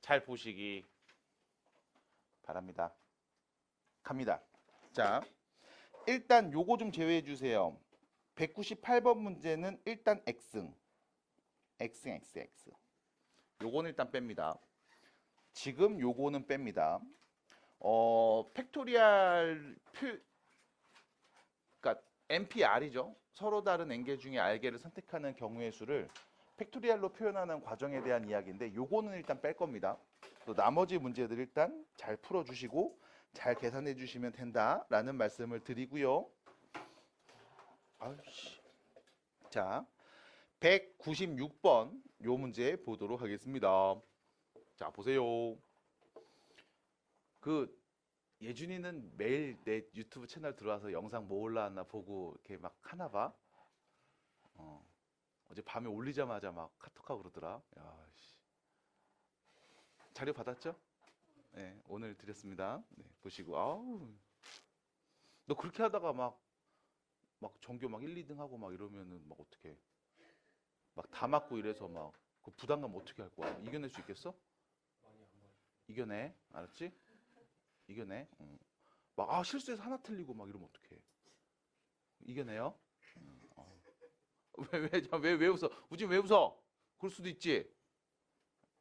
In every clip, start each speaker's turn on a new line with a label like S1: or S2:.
S1: 잘 보시기 바랍니다. 갑니다. 자, 일단 요거 좀 제외해 주세요. 198번 문제는 일단 X응. 요거는 일단 뺍니다. 지금 요거는 뺍니다. 팩토리얼 그러니까 NPR이죠. 서로 다른 N개 중에 R개를 선택하는 경우의 수를 팩토리얼로 표현하는 과정에 대한 이야기인데 요거는 일단 뺄 겁니다. 또 나머지 문제들 일단 잘 풀어주시고 잘 계산해 주시면 된다라는 말씀을 드리고요. 아이씨. 자, 196번 요 문제 보도록 하겠습니다. 자, 보세요. 그 예준이는 매일 내 유튜브 채널 들어와서 영상 뭐 올라왔나 보고 이렇게 막 하나 봐. 어제 밤에 올리자마자 막 카톡하고 그러더라. 야, 씨. 자료 받았죠? 네, 오늘 드렸습니다. 네, 보시고 아우. 너 그렇게 하다가 막 전교 막 1, 2등 하고 막 이러면은 막 어떻게 막 다 맞고 이래서 막 그 부담감 어떻게 할 거야? 이겨낼 수 있겠어? 이겨내. 알았지? 이겨내. 막 실수해서 하나 틀리고 막 이러면 어떡해. 이겨내요. 왜 웃어? 우진 왜 웃어? 그럴 수도 있지.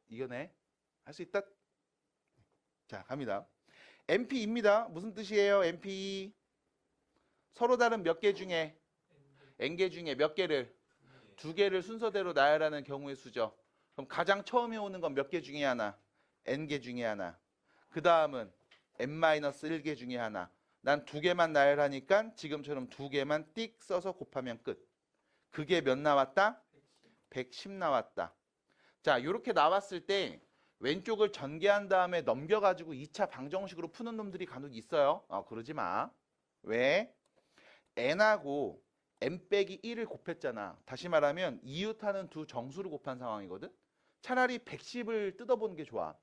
S1: 이겨내. 할 수 있다. 자, 갑니다. NP입니다. 무슨 뜻이에요? NP. 서로 다른 몇 개 중에 N개 중에 몇 개를? 두 개를 순서대로 나열하는 경우의 수죠. 그럼 가장 처음에 오는 건 몇 개 중에 하나? N개 중에 하나. 그 다음은 N-1개 중에 하나. 난 두 개만 나열하니까 지금처럼 두 개만 띡 써서 곱하면 끝. 그게 몇 나왔다? 110 나왔다. 자, 이렇게 나왔을 때 왼쪽을 전개한 다음에 넘겨가지고 2차 방정식으로 푸는 놈들이 간혹 있어요. 그러지 마. 왜? N하고 N 빼기 1을 곱했잖아. 다시 말하면 이웃하는 두 정수를 곱한 상황이거든. 차라리 110을 뜯어보는 게 좋아.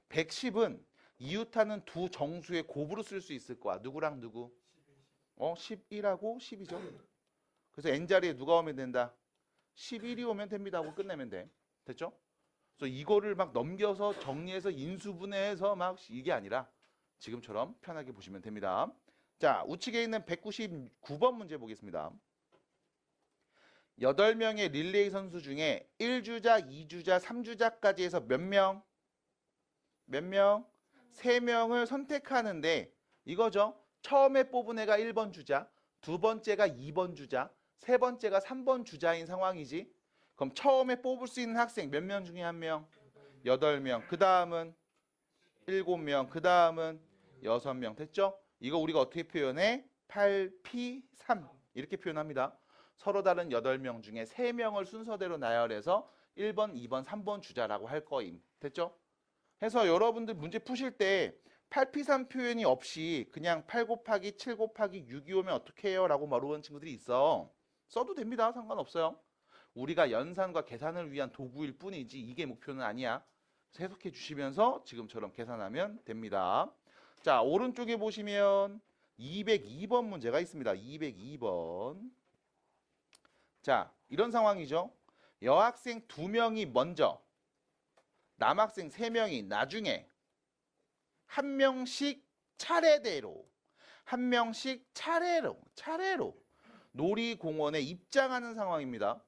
S1: 110은 이웃하는 두 정수의 곱으로 쓸 수 있을 거야. 누구랑 누구? 11하고 10이죠. 그래서 N자리에 누가 오면 된다? 11이 오면 됩니다 하고 끝내면 돼. 됐죠? 그래서 이거를 막 넘겨서 정리해서 인수분해해서 막 이게 아니라 지금처럼 편하게 보시면 됩니다. 자, 우측에 있는 199번 문제 보겠습니다. 8명의 릴레이 선수 중에 1주자, 2주자, 3주자까지 해서 몇 명? 몇 명? 3명을 선택하는데 이거죠. 처음에 뽑은 애가 1번 주자, 두 번째가 2번 주자, 세 번째가 3번 주자인 상황이지. 그럼 처음에 뽑을 수 있는 학생 몇 명 중에 한 명? 8명. 그 다음은 7명. 그 다음은 6명. 됐죠? 이거 우리가 어떻게 표현해? 8P3 이렇게 표현합니다. 서로 다른 8명 중에 3명을 순서대로 나열해서 1번, 2번, 3번 주자라고 할 거임. 됐죠? 해서 여러분들 문제 푸실 때 8P3 표현이 없이 그냥 8 곱하기 7 곱하기 6이 오면 어떻게 해요? 라고 물어보는 친구들이 있어. 써도 됩니다. 상관없어요. 우리가 연산과 계산을 위한 도구일 뿐이지 이게 목표는 아니야. 해석해 주시면서 지금처럼 계산하면 됩니다. 자, 오른쪽에 보시면 202번 문제가 있습니다. 202번. 자, 이런 상황이죠. 여학생 2명이 먼저, 남학생 3명이 나중에 한 명씩 차례대로, 한 명씩 차례로 놀이공원에 입장하는 상황입니다.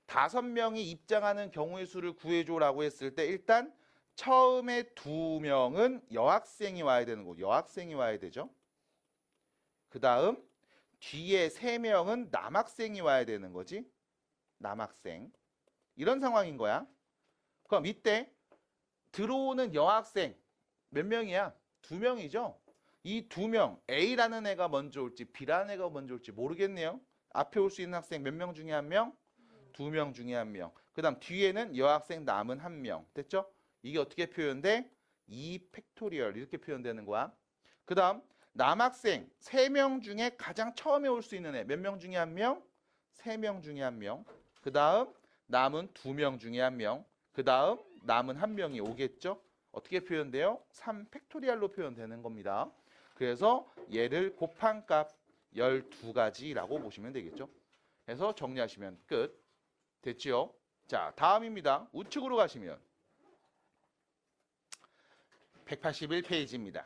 S1: 5명이 입장하는 경우의 수를 구해줘라고 했을 때 일단 처음에 2명은 여학생이 와야 되는 거고 여학생이 와야 되죠. 그 다음 뒤에 3명은 남학생이 와야 되는 거지. 남학생. 이런 상황인 거야. 그럼 이때 들어오는 여학생 몇 명이야? 2명이죠. 이 2명 A라는 애가 먼저 올지 B라는 애가 먼저 올지 모르겠네요. 앞에 올 수 있는 학생 몇 명 중에 한 명? 2명 중에 한 명. 그 다음 뒤에는 여학생 남은 한 명. 됐죠? 이게 어떻게 표현돼? 2 팩토리얼 이렇게 표현되는 거야. 그 다음 남학생 3명 중에 가장 처음에 올 수 있는 애 몇 명 중에 한 명? 3명 중에 한 명. 그 다음 남은 2명 중에 한 명. 그 다음 남은 한 명이 오겠죠? 어떻게 표현돼요? 3 팩토리얼로 표현되는 겁니다. 그래서 얘를 곱한 값 12가지라고 보시면 되겠죠? 해서 정리하시면 끝. 됐지요? 자, 다음입니다. 우측으로 가시면 181페이지입니다.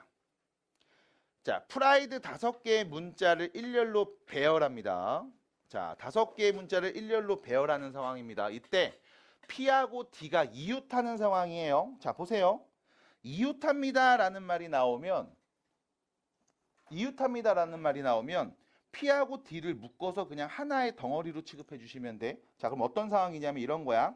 S1: 자, 프라이드 5개의 문자를 일렬로 배열합니다. 자, 5개의 문자를 일렬로 배열하는 상황입니다. 이때 P하고 D가 이웃하는 상황이에요. 자, 보세요. 이웃합니다라는 말이 나오면 P하고 D를 묶어서 그냥 하나의 덩어리로 취급해 주시면 돼. 자, 그럼 어떤 상황이냐면 이런 거야.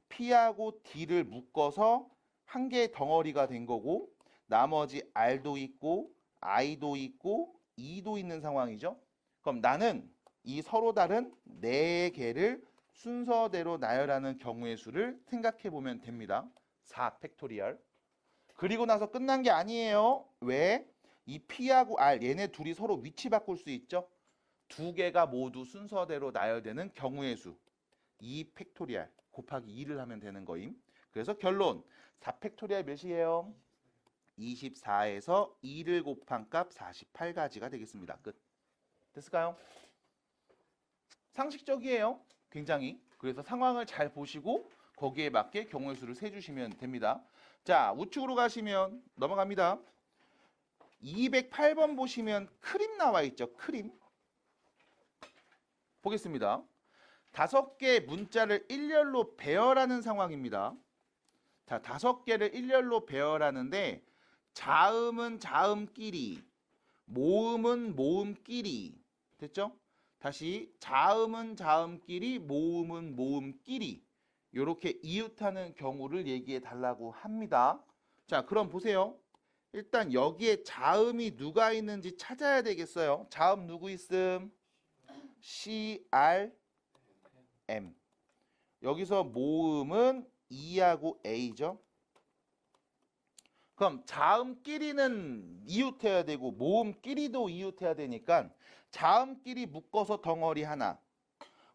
S1: P하고 D를 묶어서 한 개의 덩어리가 된 거고 나머지 R도 있고 I도 있고 E도 있는 상황이죠. 그럼 나는 이 서로 다른 4개를 순서대로 나열하는 경우의 수를 생각해 보면 됩니다. 4 팩토리얼. 그리고 나서 끝난 게 아니에요. 왜? 이 P하고 R 얘네 둘이 서로 위치 바꿀 수 있죠. 2개가 모두 순서대로 나열되는 경우의 수 2 팩토리얼 곱하기 2를 하면 되는 거임. 그래서 결론 4 팩토리얼 몇이에요? 24에서 2를 곱한 값 48가지가 되겠습니다. 끝. 됐을까요? 상식적이에요. 굉장히. 그래서 상황을 잘 보시고 거기에 맞게 경우의 수를 세주시면 됩니다. 자, 우측으로 가시면 넘어갑니다. 208번 보시면 크림 나와 있죠. 크림. 보겠습니다. 5개의 문자를 일렬로 배열하는 상황입니다. 자, 5개를 일렬로 배열하는데 자음은 자음끼리, 모음은 모음끼리. 됐죠? 다시 자음은 자음끼리, 모음은 모음끼리. 이렇게 이웃하는 경우를 얘기해 달라고 합니다. 자, 그럼 보세요. 일단 여기에 자음이 누가 있는지 찾아야 되겠어요. 자음 누구 있음? C, R, M. 여기서 모음은 E하고 A죠. 그럼 자음끼리는 이웃해야 되고 모음끼리도 이웃해야 되니까 자음끼리 묶어서 덩어리 하나,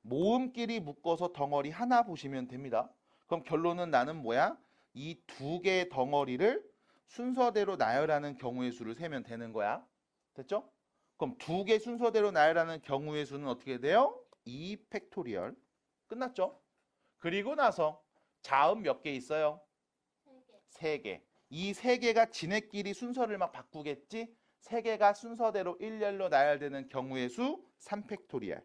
S1: 모음끼리 묶어서 덩어리 하나 보시면 됩니다. 그럼 결론은 나는 뭐야? 이 2개의 덩어리를 순서대로 나열하는 경우의 수를 세면 되는 거야. 됐죠? 그럼 2개 순서대로 나열하는 경우의 수는 어떻게 돼요? 2 팩토리얼. 끝났죠? 그리고 나서 자음 몇 개 있어요? 3개. 이 3개가 지네끼리 순서를 막 바꾸겠지? 3개가 순서대로 일렬로 나열되는 경우의 수 3 팩토리얼.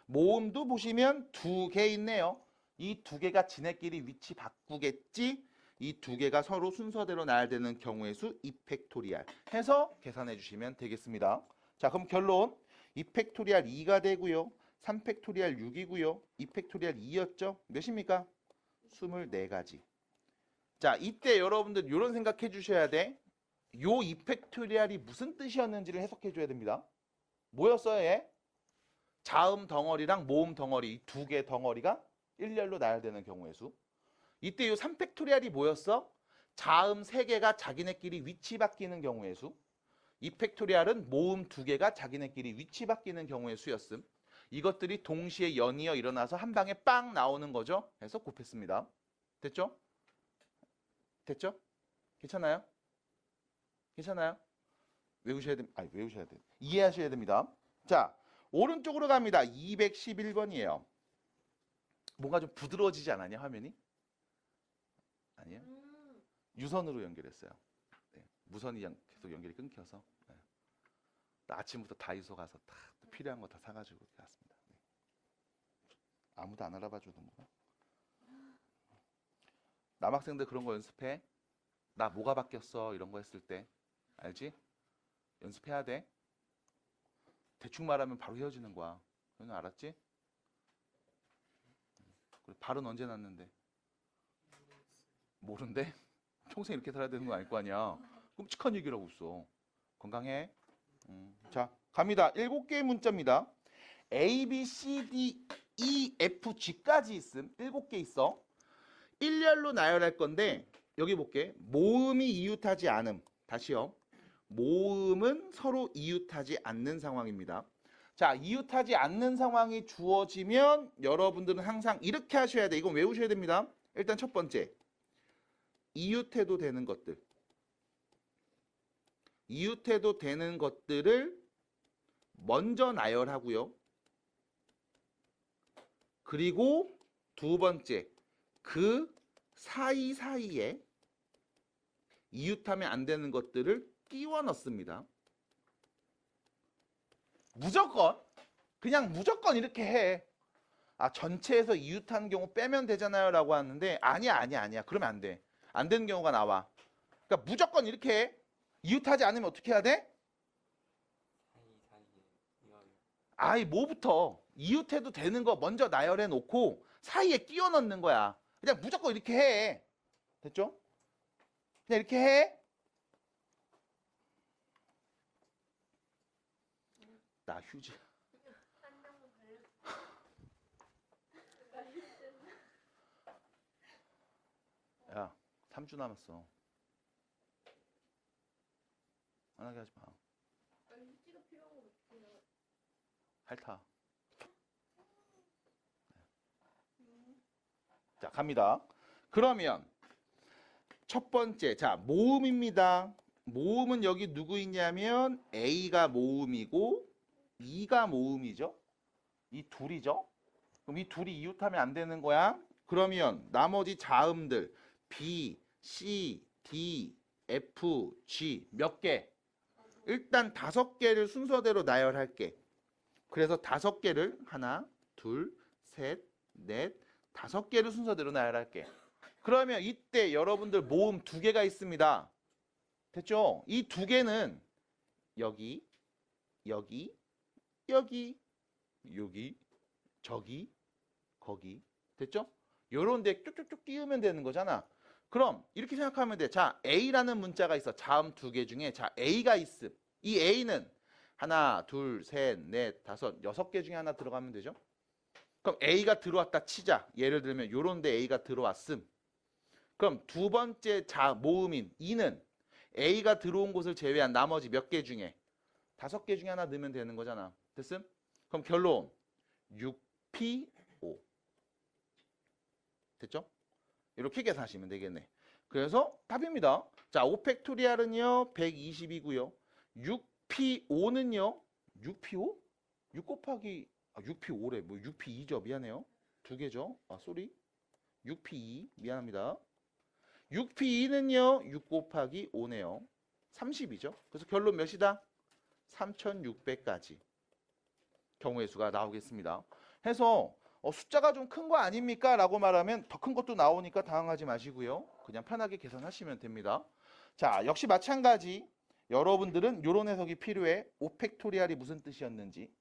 S1: 모음도 보시면 2개 있네요. 이 2개가 지네끼리 위치 바꾸겠지? 이 2개가 서로 순서대로 나열되는 경우의 수 2 팩토리얼 해서 계산해 주시면 되겠습니다. 자, 그럼 결론 2 팩토리얼 2가 되고요. 3 팩토리얼 6이고요. 2 팩토리얼 2였죠? 몇입니까? 24가지. 자, 이때 여러분들 이런 생각해 주셔야 돼. 요 2 팩토리얼이 무슨 뜻이었는지를 해석해 줘야 됩니다. 뭐였어요, 얘? 자음 덩어리랑 모음 덩어리 이 2개 덩어리가 일렬로 나열되는 경우의 수. 이때 요 3 팩토리얼이 뭐였어? 자음 3개가 자기네끼리 위치 바뀌는 경우의 수. 2 팩토리얼은 모음 2개가 자기네끼리 위치 바뀌는 경우의 수였음. 이것들이 동시에 연이어 일어나서 한 방에 빵 나오는 거죠. 해서 곱했습니다. 됐죠? 됐죠? 괜찮아요? 괜찮아요? 외우셔야 돼. 이해하셔야 됩니다. 자, 오른쪽으로 갑니다. 211번이에요. 뭔가 좀 부드러워지지 않았냐, 화면이? 아니에요? 유선으로 연결했어요. 네, 무선이 계속 연결이 끊겨서. 네. 아침부터 다이소 가서 다 필요한 거 다 사가지고 갔습니다. 네. 아무도 안 알아봐 주는구나. 남학생들 그런 거 연습해. 나 뭐가 바뀌었어 이런 거 했을 때 알지? 연습해야 돼. 대충 말하면 바로 헤어지는 거야. 너는 알았지? 발은 언제 났는데? 모른대? 평생 이렇게 살아야 되는 거 아닐 거 아니야. 끔찍한 얘기라고 있어. 건강해. 자, 갑니다. 7개의 문자입니다. A, B, C, D, E, F, G까지 있음. 7개 있어. 일렬로 나열할 건데 여기 볼게. 모음이 이웃하지 않음. 다시요. 모음은 서로 이웃하지 않는 상황입니다. 자, 이웃하지 않는 상황이 주어지면 여러분들은 항상 이렇게 하셔야 돼. 이건 외우셔야 됩니다. 일단 첫 번째. 이웃해도 되는 것들. 이웃해도 되는 것들을 먼저 나열하고요. 그리고 두 번째. 그 사이사이에 이웃하면 안 되는 것들을 끼워 넣습니다. 무조건 그냥 무조건 이렇게 해. 아, 전체에서 이웃한 경우 빼면 되잖아요 라고 하는데 아니야. 그러면 안 돼. 안 되는 경우가 나와. 그러니까 무조건 이렇게 해. 이웃하지 않으면 어떻게 해야 돼? 아이, 뭐부터 이웃해도 되는 거 먼저 나열해 놓고 사이에 끼워 넣는 거야. 그냥 무조건 이렇게 해. 됐죠? 그냥 이렇게 해. 나 휴지. 야, 3주 남았어. 안 하게 하지 마. 핥아. 자, 갑니다. 그러면 첫 번째, 자, 모음입니다. 모음은 여기 누구 있냐면 A가 모음이고 E가 모음이죠. 이 둘이죠. 그럼 이 둘이 이웃하면 안 되는 거야. 그러면 나머지 자음들 B, C, D, F, G 몇 개? 일단 5개를 순서대로 나열할게. 그래서 5개를 하나, 둘, 셋, 넷, 5개를 순서대로 나열할게. 그러면 이때 여러분들 모음 2개가 있습니다. 됐죠? 이 2개는 여기, 여기, 여기, 여기, 저기, 거기. 됐죠? 요런 데 쭉쭉쭉 끼우면 되는 거잖아. 그럼 이렇게 생각하면 돼. 자, A라는 문자가 있어. 자음 2개 중에 자, A가 있음. 이 A는 하나, 둘, 셋, 넷, 5, 6개 중에 하나 들어가면 되죠? 그럼 A가 들어왔다 치자. 예를 들면 요런 데 A가 들어왔음. 그럼 두 번째 모음인 E는 A가 들어온 곳을 제외한 나머지 몇 개 중에 5개 중에 하나 넣으면 되는 거잖아. 됐음? 그럼 결론 6P5. 됐죠? 이렇게 계산하시면 되겠네. 그래서 답입니다. 자, 5팩토리알은요 120이고요. 6P5는요 6P5? 6 곱하기 6P5래. 뭐 6P2죠. 미안해요. 2개죠. 아, 쏘리. 6P2 미안합니다. 6P2는요 6 곱하기 5네요. 30이죠. 그래서 결론 몇이다? 3600까지 경우의 수가 나오겠습니다. 해서 숫자가 좀 큰 거 아닙니까? 라고 말하면 더 큰 것도 나오니까 당황하지 마시고요. 그냥 편하게 계산하시면 됩니다. 자, 역시 마찬가지 여러분들은 이런 해석이 필요해. 5팩토리알이 무슨 뜻이었는지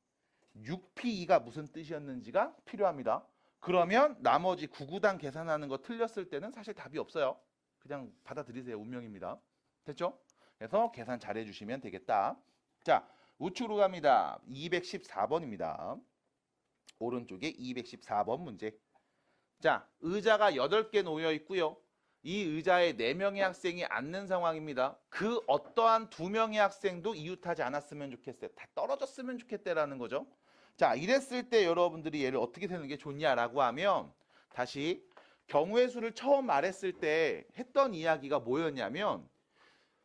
S1: 6P2가 무슨 뜻이었는지가 필요합니다. 그러면 나머지 9구단 계산하는 거 틀렸을 때는 사실 답이 없어요. 그냥 받아들이세요. 운명입니다. 됐죠? 그래서 계산 잘 해주시면 되겠다. 자, 우측으로 갑니다. 214번입니다. 오른쪽에 214번 문제. 자, 의자가 8개 놓여 있고요. 이 의자에 4명의 학생이 앉는 상황입니다. 그 어떠한 2명의 학생도 이웃하지 않았으면 좋겠어요. 다 떨어졌으면 좋겠다라는 거죠. 자, 이랬을 때 여러분들이 얘를 어떻게 되는 게 좋냐라고 하면 다시 경우의 수를 처음 말했을 때 했던 이야기가 뭐였냐면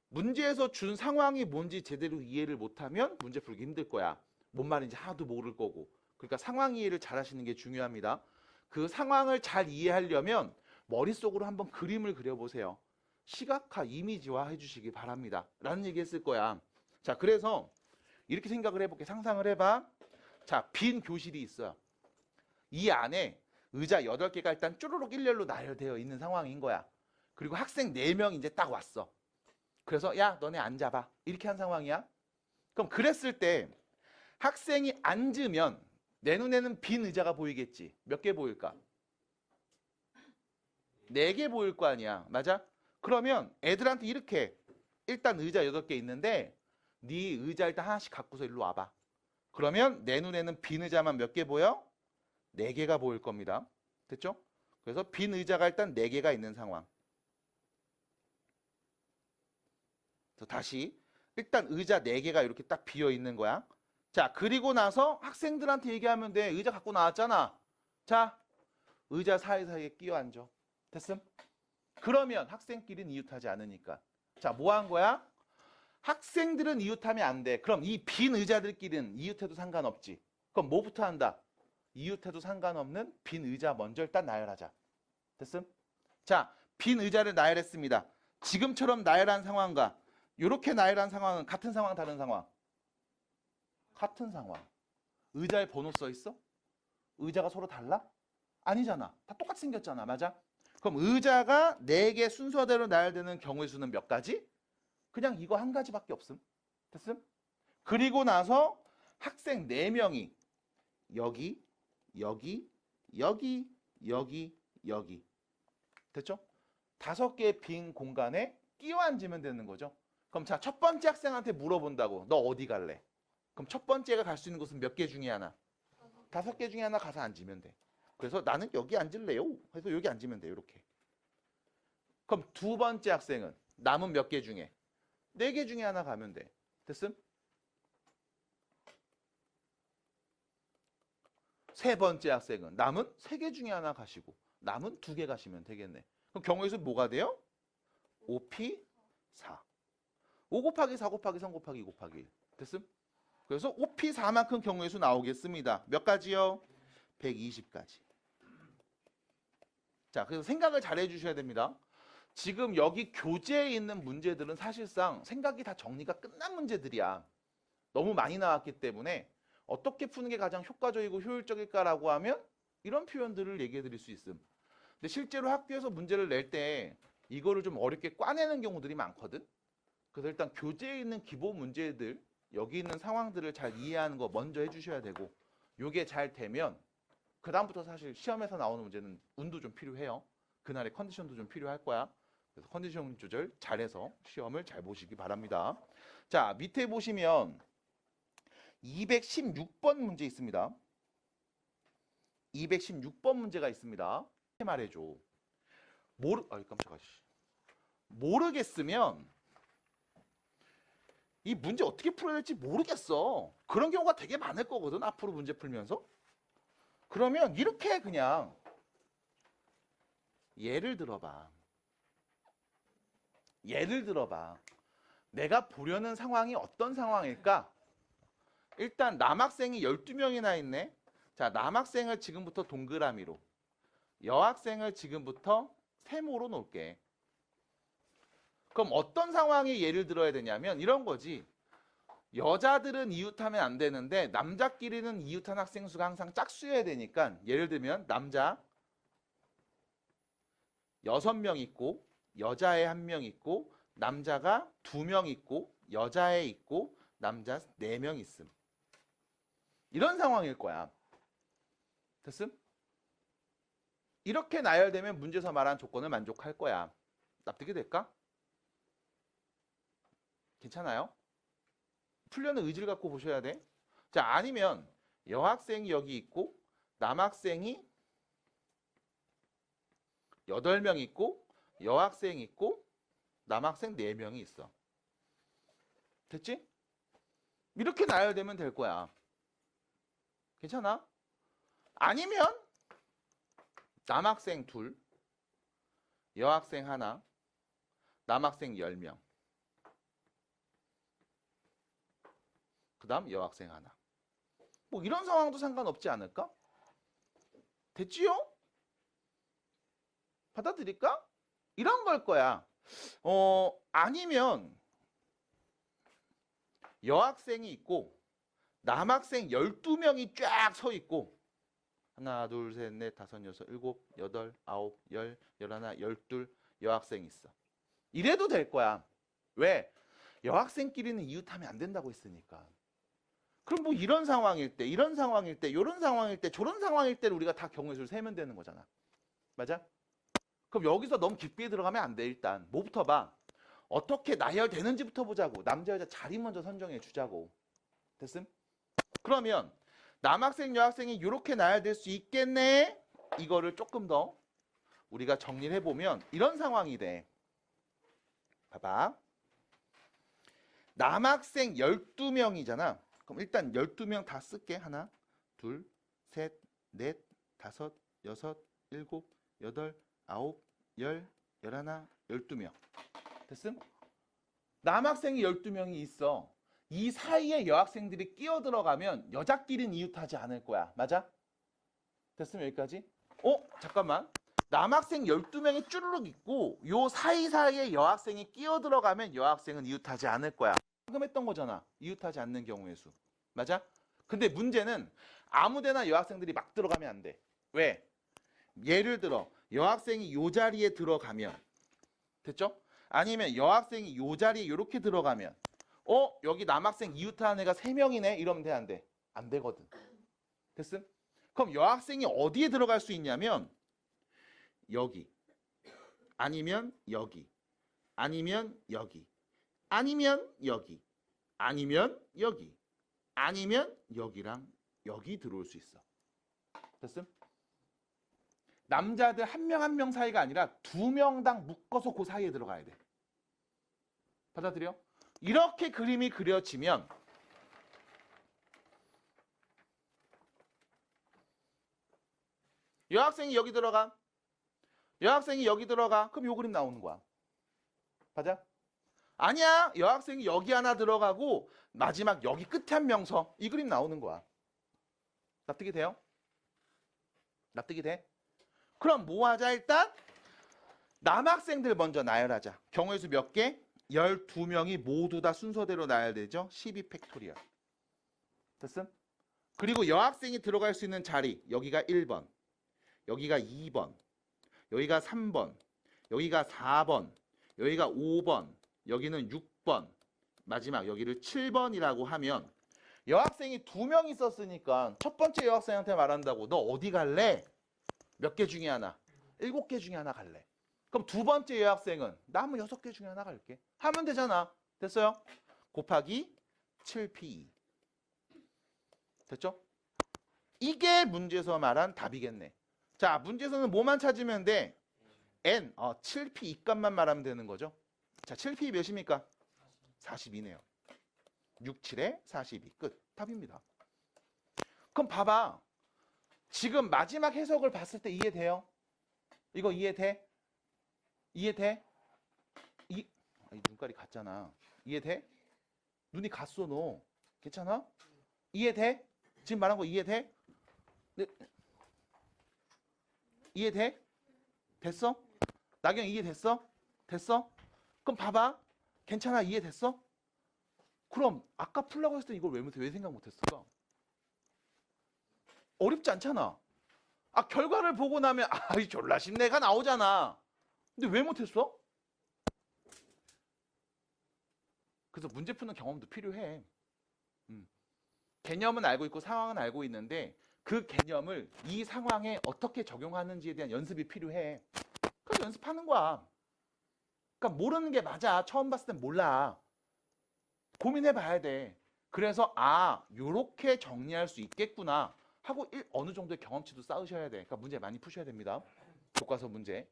S1: 문제에서 준 상황이 뭔지 제대로 이해를 못하면 문제 풀기 힘들 거야. 뭔 말인지 하나도 모를 거고. 그러니까 상황 이해를 잘 하시는 게 중요합니다. 그 상황을 잘 이해하려면 머릿속으로 한번 그림을 그려보세요. 시각화, 이미지화 해주시기 바랍니다. 라는 얘기 했을 거야. 자, 그래서 이렇게 생각을 해볼게. 상상을 해봐. 자, 빈 교실이 있어요. 이 안에 의자 8개가 일단 쪼르륵 일렬로 나열되어 있는 상황인 거야. 그리고 학생 4명 이제 딱 왔어. 그래서 야, 너네 앉아봐. 이렇게 한 상황이야. 그럼 그랬을 때 학생이 앉으면 내 눈에는 빈 의자가 보이겠지. 몇 개 보일까? 4개 보일 거 아니야. 맞아? 그러면 애들한테 이렇게 일단 의자 8개 있는데 네 의자 일단 하나씩 갖고서 일로 와봐. 그러면 내 눈에는 빈 의자만 몇 개 보여? 4개가 보일 겁니다. 됐죠? 그래서 빈 의자가 일단 4개가 있는 상황. 그래서 다시 일단 의자 4개가 이렇게 딱 비어 있는 거야. 자, 그리고 나서 학생들한테 얘기하면 돼. 의자 갖고 나왔잖아. 자, 의자 사이사이에 끼어 앉아. 됐음? 그러면 학생끼리는 이웃하지 않으니까. 자, 뭐 한 거야? 학생들은 이웃하면 안 돼. 그럼 이 빈 의자들끼리는 이웃해도 상관없지. 그럼 뭐부터 한다? 이웃해도 상관없는 빈 의자 먼저 일단 나열하자. 됐음? 자, 빈 의자를 나열했습니다. 지금처럼 나열한 상황과 이렇게 나열한 상황은 같은 상황, 다른 상황? 같은 상황. 의자에 번호 써 있어? 의자가 서로 달라? 아니잖아. 다 똑같이 생겼잖아. 맞아? 그럼 의자가 4개 순서대로 나열되는 경우의 수는 몇 가지? 그냥 이거 한 가지밖에 없음. 됐음? 그리고 나서 학생 4명이 여기, 여기, 여기, 여기, 여기. 됐죠? 5개의 빈 공간에 끼워 앉으면 되는 거죠. 그럼 자, 첫 번째 학생한테 물어본다고. 너 어디 갈래? 그럼 첫 번째가 갈 수 있는 곳은 몇 개 중에 하나? 5개 중에 하나 가서 앉으면 돼. 그래서 나는 여기 앉을래요. 해서 여기 앉으면 돼. 이렇게. 그럼 두 번째 학생은 남은 몇 개 중에? 4개 중에 하나 가면 돼. 됐음? 세 번째 학생은 남은 3개 중에 하나 가시고 남은 2개 가시면 되겠네. 그럼 경우의 수 뭐가 돼요? 5p 4. 5 곱하기 4 곱하기 3 곱하기 2 곱하기 1. 됐음? 그래서 5p 4만큼 경우의 수 나오겠습니다. 몇 가지요? 120가지. 자, 그래서 생각을 잘 해주셔야 됩니다. 지금 여기 교재에 있는 문제들은 사실상 생각이 다 정리가 끝난 문제들이야. 너무 많이 나왔기 때문에 어떻게 푸는 게 가장 효과적이고 효율적일까라고 하면 이런 표현들을 얘기해 드릴 수 있음. 근데 실제로 학교에서 문제를 낼 때 이거를 좀 어렵게 꽈내는 경우들이 많거든. 그래서 일단 교재에 있는 기본 문제들, 여기 있는 상황들을 잘 이해하는 거 먼저 해주셔야 되고, 요게 잘 되면 그 다음부터 사실 시험에서 나오는 문제는 운도 좀 필요해요. 그날의 컨디션도 좀 필요할 거야. 그래서 컨디션 조절 잘해서 시험을 잘 보시기 바랍니다. 자, 밑에 보시면 216번 문제 있습니다. 216번 문제가 있습니다. 말해줘. 깜짝아. 모르겠으면 이 문제 어떻게 풀어야 될지 모르겠어. 그런 경우가 되게 많을 거거든. 앞으로 문제 풀면서. 그러면 이렇게 그냥 예를 들어봐. 내가 보려는 상황이 어떤 상황일까? 일단 남학생이 12명이나 있네. 자, 남학생을 지금부터 동그라미로, 여학생을 지금부터 세모로 놓을게. 그럼 어떤 상황에 예를 들어야 되냐면 이런 거지. 여자들은 이웃하면 안 되는데 남자끼리는 이웃한 학생 수가 항상 짝수여야 되니까, 예를 들면 남자 6명 있고 여자애 1명 있고 남자가 2명 있고 여자애 있고 남자 4명 있음. 이런 상황일 거야. 됐음? 이렇게 나열되면 문제에서 말한 조건을 만족할 거야. 납득이 될까? 괜찮아요? 풀려는 의지를 갖고 보셔야 돼. 자, 아니면 여학생이 여기 있고 남학생이 8명 있고 여학생 있고 남학생 4명이 있어. 됐지? 이렇게 나열되면 될 거야. 괜찮아? 아니면 남학생 2, 여학생 1, 남학생 10명. 그 다음 여학생 1. 뭐 이런 상황도 상관없지 않을까? 됐지요? 받아들일까? 이런 걸 거야. 아니면 여학생이 있고 남학생 12명이 쫙 서 있고 하나, 둘, 셋, 넷, 다섯, 여섯, 일곱, 여덟, 아홉, 열, 열하나, 열둘 여학생이 있어. 이래도 될 거야. 왜? 여학생끼리는 이웃하면 안 된다고 했으니까. 그럼 뭐 이런 상황일 때, 이런 상황일 때, 이런 상황일 때, 저런 상황일 때를 우리가 다 경우의 수를 세면 되는 거잖아. 맞아? 그럼 여기서 너무 깊게 들어가면 안 돼. 일단 뭐부터 봐? 어떻게 나열되는지부터 보자고. 남자 여자 자리 먼저 선정해 주자고. 됐음? 그러면 남학생 여학생이 이렇게 나열될 수 있겠네. 이거를 조금 더 우리가 정리를 해보면 이런 상황이 돼. 봐봐. 남학생 12명이잖아. 그럼 일단 12명 다 쓸게. 하나, 둘, 셋, 넷, 다섯, 여섯, 일곱, 여덟, 아홉, 열, 열하나, 12명. 됐음? 남학생이 12명이 있어. 이 사이에 여학생들이 끼어 들어가면 여자끼리는 이웃하지 않을 거야. 맞아? 됐으면 여기까지? 잠깐만. 남학생 12명이 쭈르륵 있고 요 사이사이에 여학생이 끼어들어가면 여학생은 이웃하지 않을 거야. 방금 했던 거잖아. 이웃하지 않는 경우의 수. 맞아? 근데 문제는 아무데나 여학생들이 막 들어가면 안 돼. 왜? 예를 들어 여학생이 요 자리에 들어가면 됐죠? 아니면 여학생이 요 자리에 이렇게 들어가면 여기 남학생 이웃하는 애가 3명이네 이러면 돼 안 돼? 안 되거든. 됐음? 그럼 여학생이 어디에 들어갈 수 있냐면 여기 아니면 여기 아니면 여기 아니면 여기 아니면 여기 아니면 여기랑 여기 들어올 수 있어. 됐음? 남자들 한 명 한 명 사이가 아니라 2명당 묶어서 그 사이에 들어가야 돼. 받아들여? 이렇게 그림이 그려지면 여학생이 여기 들어가. 여학생이 여기 들어가. 그럼 요 그림 나오는 거야. 맞아? 아니야. 여학생이 여기 하나 들어가고 마지막 여기 끝에 한 명 서. 이 그림 나오는 거야. 납득이 돼요? 납득이 돼? 그럼 뭐 하자 일단? 남학생들 먼저 나열하자. 경우의 수 몇 개? 12명이 모두 다 순서대로 나열되죠? 12 팩토리얼. 됐음? 그리고 여학생이 들어갈 수 있는 자리. 여기가 1번. 여기가 2번. 여기가 3번. 여기가 4번. 여기가 5번. 여기는 6번. 마지막 여기를 7번이라고 하면 여학생이 2명 있었으니까 첫 번째 여학생한테 말한다고 너 어디 갈래? 몇 개 중에 하나? 7개 중에 하나 갈래. 그럼 두 번째 여학생은 나 한번 6개 중에 하나 갈게. 하면 되잖아. 됐어요? 곱하기 7p2. 됐죠? 이게 문제에서 말한 답이겠네. 자, 문제에서는 뭐만 찾으면 돼? n, 7p 이 값만 말하면 되는 거죠. 자, 7p 몇입니까? 42네요. 6, 7에 42. 끝. 답입니다. 그럼 봐봐. 지금 마지막 해석을 봤을 때 이해돼요? 이거 이해돼? 이해돼? 눈깔이 갔잖아. 이해돼? 눈이 갔어 너. 괜찮아? 이해돼? 지금 말한 거 이해돼? 네. 이해돼? 됐어? 나경 이해됐어? 됐어? 그럼 봐봐. 괜찮아? 이해됐어? 그럼 아까 풀라고 했을 때 이걸 왜 생각 못했을까? 어렵지 않잖아. 결과를 보고 나면 이 졸라 쉽네가 나오잖아. 근데 왜 못했어? 그래서 문제 푸는 경험도 필요해. 개념은 알고 있고 상황은 알고 있는데 그 개념을 이 상황에 어떻게 적용하는지에 대한 연습이 필요해. 그래서 연습하는 거야. 그러니까 모르는 게 맞아. 처음 봤을 땐 몰라. 고민해 봐야 돼. 그래서 요렇게 정리할 수 있겠구나 하고 어느 정도의 경험치도 쌓으셔야 돼. 그러니까 문제 많이 푸셔야 됩니다. 교과서 문제.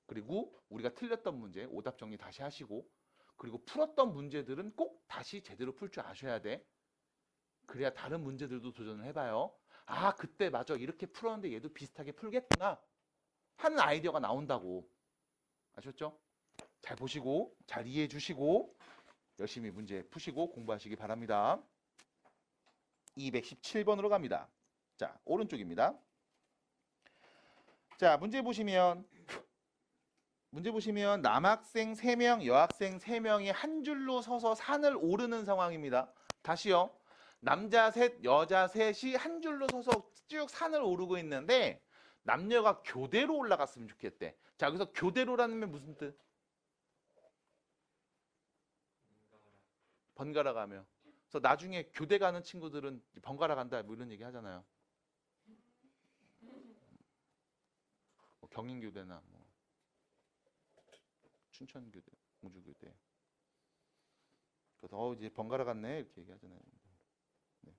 S1: 그리고 우리가 틀렸던 문제 오답 정리 다시 하시고 그리고 풀었던 문제들은 꼭 다시 제대로 풀 줄 아셔야 돼. 그래야 다른 문제들도 도전을 해봐요. 그때 맞아. 이렇게 풀었는데 얘도 비슷하게 풀겠구나 하는 아이디어가 나온다고. 아셨죠? 잘 보시고 잘 이해해 주시고 열심히 문제 푸시고 공부하시기 바랍니다. 217번으로 갑니다. 자, 오른쪽입니다. 자, 문제 보시면 남학생 3명, 여학생 3명이 한 줄로 서서 산을 오르는 상황입니다. 다시요. 남자 셋, 여자 셋이 한 줄로 서서 쭉 산을 오르고 있는데 남녀가 교대로 올라갔으면 좋겠대. 자, 여기서 교대로라는 게 무슨 뜻? 번갈아 가며. 그래서 나중에 교대 가는 친구들은 번갈아 간다 뭐 이런 얘기 하잖아요. 경인교대나 춘천교대, 공주교대. 그래서 이제 번갈아 갔네 이렇게 얘기하잖아요. 네.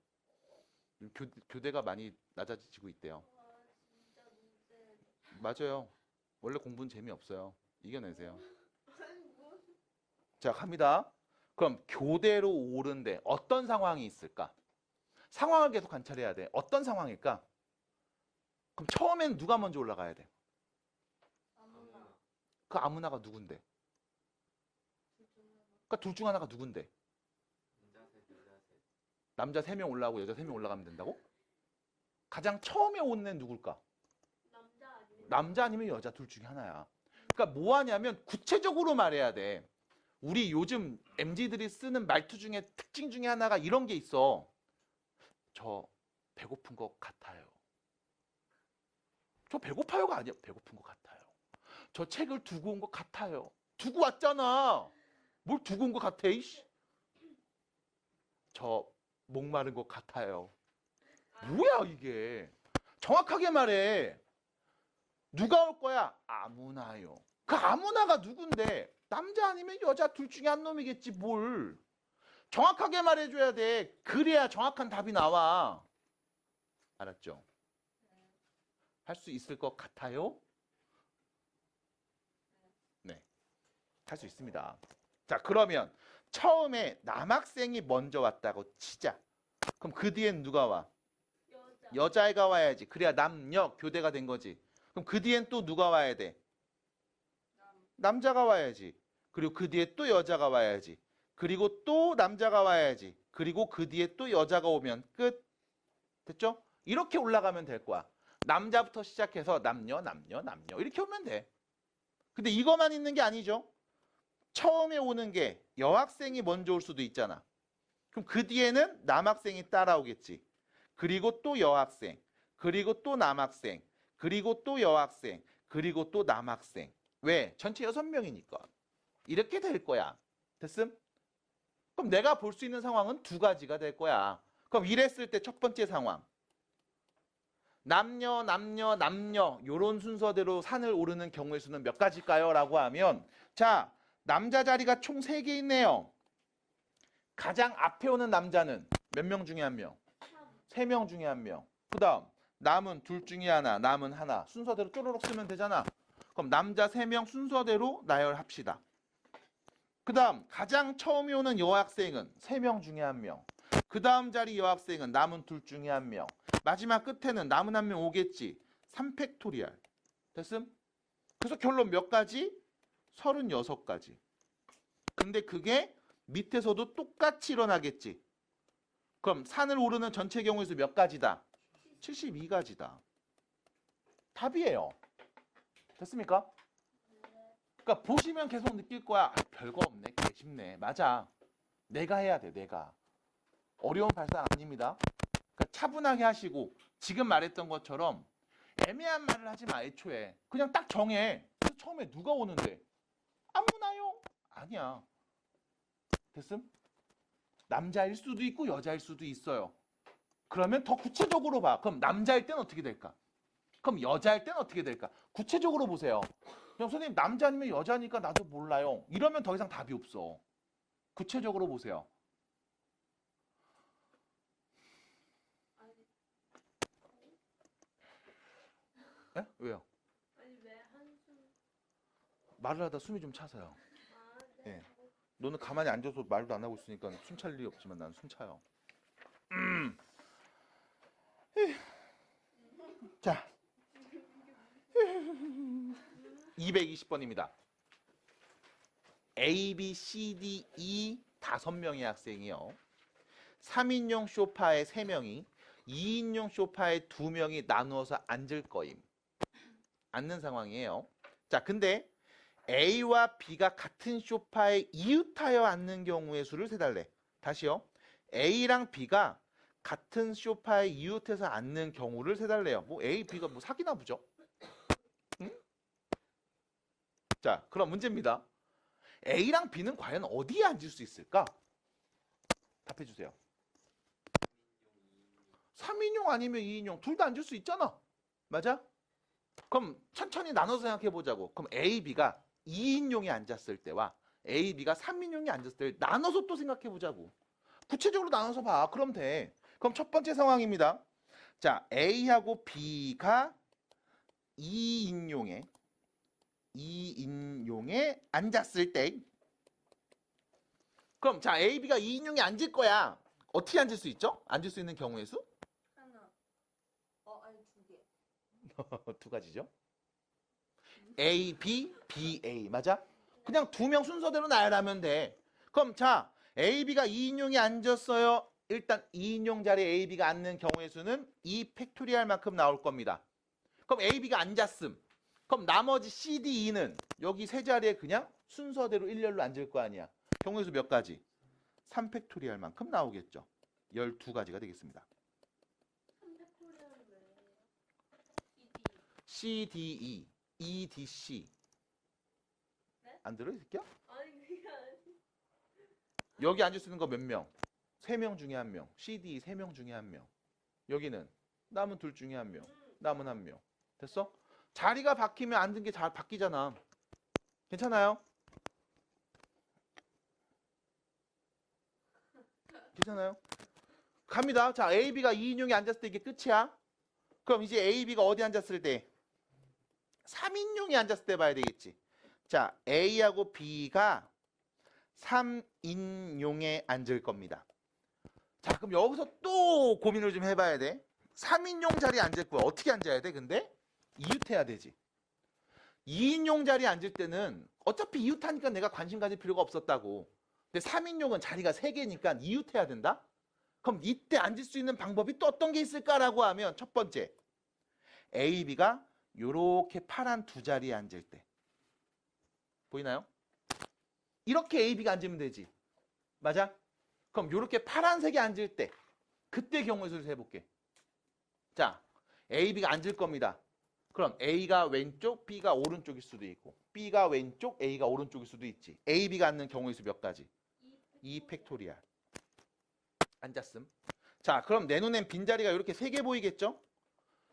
S1: 교대가 많이 낮아지고 있대요. 맞아요. 원래 공부는 재미없어요. 이겨내세요. 자, 갑니다. 그럼 교대로 오른데 어떤 상황이 있을까? 상황을 계속 관찰해야 돼. 어떤 상황일까? 그럼 처음엔 누가 먼저 올라가야 돼?
S2: 아무나.
S1: 그 아무나가 누군데? 그러니까 둘 중 하나가 누군데? 남자 3명 올라가고 여자 3명 올라가면 된다고? 가장 처음에 온 애는 누굴까?
S2: 남자 아니면
S1: 남자 아니면 여자 둘 중에 하나야. 그러니까 뭐 하냐면 구체적으로 말해야 돼. 우리 요즘 MZ들이 쓰는 말투 중에 특징 중에 하나가 이런 게 있어. 저 배고픈 것 같아요. 저 배고파요가 아니야. 배고픈 것 같아요. 저 책을 두고 온 것 같아요. 두고 왔잖아. 뭘 두고 온 것 같아, 이씨. 저 목마른 것 같아요. 뭐야 이게. 정확하게 말해. 누가 올 거야? 아무나요. 그 아무나가 누군데? 남자 아니면 여자 둘 중에 한 놈이겠지 뭘. 정확하게 말해줘야 돼. 그래야 정확한 답이 나와. 알았죠? 할 수 있을 것 같아요? 네. 할 수 있습니다. 자, 그러면 처음에 남학생이 먼저 왔다고 치자. 그럼 그 뒤엔 누가 와?
S2: 여자.
S1: 여자애가 와야지. 그래야 남녀 교대가 된 거지. 그럼 그 뒤엔 또 누가 와야 돼? 남자가 와야지. 그리고 그 뒤에 또 여자가 와야지. 그리고 또 남자가 와야지. 그리고 그 뒤에 또 여자가 오면 끝. 됐죠? 이렇게 올라가면 될 거야. 남자부터 시작해서 남녀, 남녀, 남녀 이렇게 오면 돼. 근데 이거만 있는 게 아니죠. 처음에 오는 게 여학생이 먼저 올 수도 있잖아. 그럼 그 뒤에는 남학생이 따라오겠지. 그리고 또 여학생, 그리고 또 남학생, 그리고 또 여학생, 그리고 또 남학생. 왜? 전체 6명이니까. 이렇게 될 거야. 됐음? 그럼 내가 볼 수 있는 상황은 두 가지가 될 거야. 그럼 이랬을 때 첫 번째 상황. 남녀, 남녀, 남녀 요런 순서대로 산을 오르는 경우의 수는 몇 가지일까요? 라고 하면 자, 남자 자리가 총 3개 있네요. 가장 앞에 오는 남자는 몇 명 중에 한 명? 3명 중에 한 명. 그 다음 남은 둘 중에 하나, 남은 하나. 순서대로 쪼르륵 쓰면 되잖아. 그럼 남자 3명 순서대로 나열합시다. 그 다음 가장 처음에 오는 여학생은 3명 중에 한 명. 그 다음 자리 여학생은 남은 둘 중에 한 명. 마지막 끝에는 남은 한 명 오겠지. 3팩토리얼. 됐음? 그래서 결론 몇 가지? 36가지. 근데 그게 밑에서도 똑같이 일어나겠지. 그럼 산을 오르는 전체 경우의 수 몇 가지다? 72가지다. 답이에요. 됐습니까? 그러니까 보시면 계속 느낄 거야. 아, 별거 없네. 개 쉽네. 맞아. 내가 해야 돼. 내가. 어려운 발상 아닙니다. 그러니까 차분하게 하시고 지금 말했던 것처럼 애매한 말을 하지 마. 애초에. 그냥 딱 정해. 그래서 처음에 누가 오는데? 아무나요? 아니야. 됐음? 남자일 수도 있고 여자일 수도 있어요. 그러면 더 구체적으로 봐. 그럼 남자일 땐 어떻게 될까? 그럼 여자일 땐 어떻게 될까? 구체적으로 보세요. 그냥 선생님 남자 아니면 여자니까 나도 몰라요. 이러면 더 이상 답이 없어. 구체적으로 보세요. 에? 왜요?
S2: 아니 왜 한숨?
S1: 말을 하다 숨이 좀 차서요.
S2: 아,
S1: 예.
S2: 네.
S1: 너는 가만히 앉아서 말도 안 하고 있으니까 숨 찰 일이 없지만 나는 숨 차요. 자, 220번입니다. A, B, C, D, E 5명의 학생이요. 3인용 소파에 3명이, 2인용 소파에 2명이 나누어서 앉을 거임. 앉는 상황이에요. 자, 근데 A와 B가 같은 소파에 이웃하여 앉는 경우의 수를 세달래. 다시요. A랑 B가 같은 소파에 이웃해서 앉는 경우를 세달래요. 뭐 A, B가 뭐 사귀나 보죠? 응? 자, 그럼 문제입니다. A랑 B는 과연 어디에 앉을 수 있을까? 답해 주세요. 3인용 아니면 2인용 둘 다 앉을 수 있잖아. 맞아? 그럼 천천히 나눠서 생각해 보자고. 그럼 A, B가 2인용이 앉았을 때와 A, B가 3인용이 앉았을 때 나눠서 또 생각해 보자고. 구체적으로 나눠서 봐. 그럼 돼. 그럼 첫 번째 상황입니다. 자, A하고 B가 2인용에 앉았을 때 그럼 자, A, B가 2인용에 앉을 거야. 어떻게 앉을 수 있죠? 앉을 수 있는 경우의 수?
S2: 하나. 아니 2개.
S1: 두 가지죠. A, B, B, A. 맞아? 그냥 2명 순서대로 나열하면 돼. 그럼 자, A, B가 2인용이 앉았어요. 일단 2인용 자리에 A, B가 앉는 경우의 수는 2 팩토리얼만큼 나올 겁니다. 그럼 A, B가 앉았음. 그럼 나머지 C, D, E는 여기 세 자리에 그냥 순서대로 일렬로 앉을 거 아니야. 경우의 수 몇 가지? 3팩토리얼만큼 나오겠죠. 12가지가 되겠습니다.
S2: 3팩토리얼은 왜?
S1: C, D, E, E, D, C.
S2: 네?
S1: 안 들어, 이 새끼야?
S2: 아니 그게 아니.
S1: 여기 앉을 수 있는 거 몇 명? 3명 중에 1명. C, D, 3명 중에 1명. 여기는 남은 둘 중에 1명. 남은 1명. 됐어? 자리가 바뀌면 앉은 게 잘 바뀌잖아. 괜찮아요? 괜찮아요? 갑니다. 자, A, B가 2인용에 앉았을 때 이게 끝이야. 그럼 이제 A, B가 어디 앉았을 때? 3인용에 앉았을 때 봐야 되겠지. 자, A하고 B가 3인용에 앉을 겁니다. 자, 그럼 여기서 또 고민을 좀 해봐야 돼. 3인용 자리에 앉을 거야. 어떻게 앉아야 돼? 근데 이웃해야 되지. 2인용 자리에 앉을 때는 어차피 이웃하니까 내가 관심 가질 필요가 없었다고. 근데 3인용은 자리가 3개니까 이웃해야 된다? 그럼 이때 앉을 수 있는 방법이 또 어떤 게 있을까라고 하면 첫 번째, A, B가 요렇게 파란 두 자리에 앉을 때. 보이나요? 이렇게 A, B가 앉으면 되지. 맞아? 그럼 요렇게 파란색에 앉을 때 그때 경우의 수를 해볼게. 자, A, B가 앉을 겁니다. 그럼 A가 왼쪽, B가 오른쪽일 수도 있고 B가 왼쪽, A가 오른쪽일 수도 있지. A, B가 앉는 경우의 수 몇 가지? 2팩토리얼. 앉았음. 자, 그럼 내 눈엔 빈자리가 이렇게 3개 보이겠죠?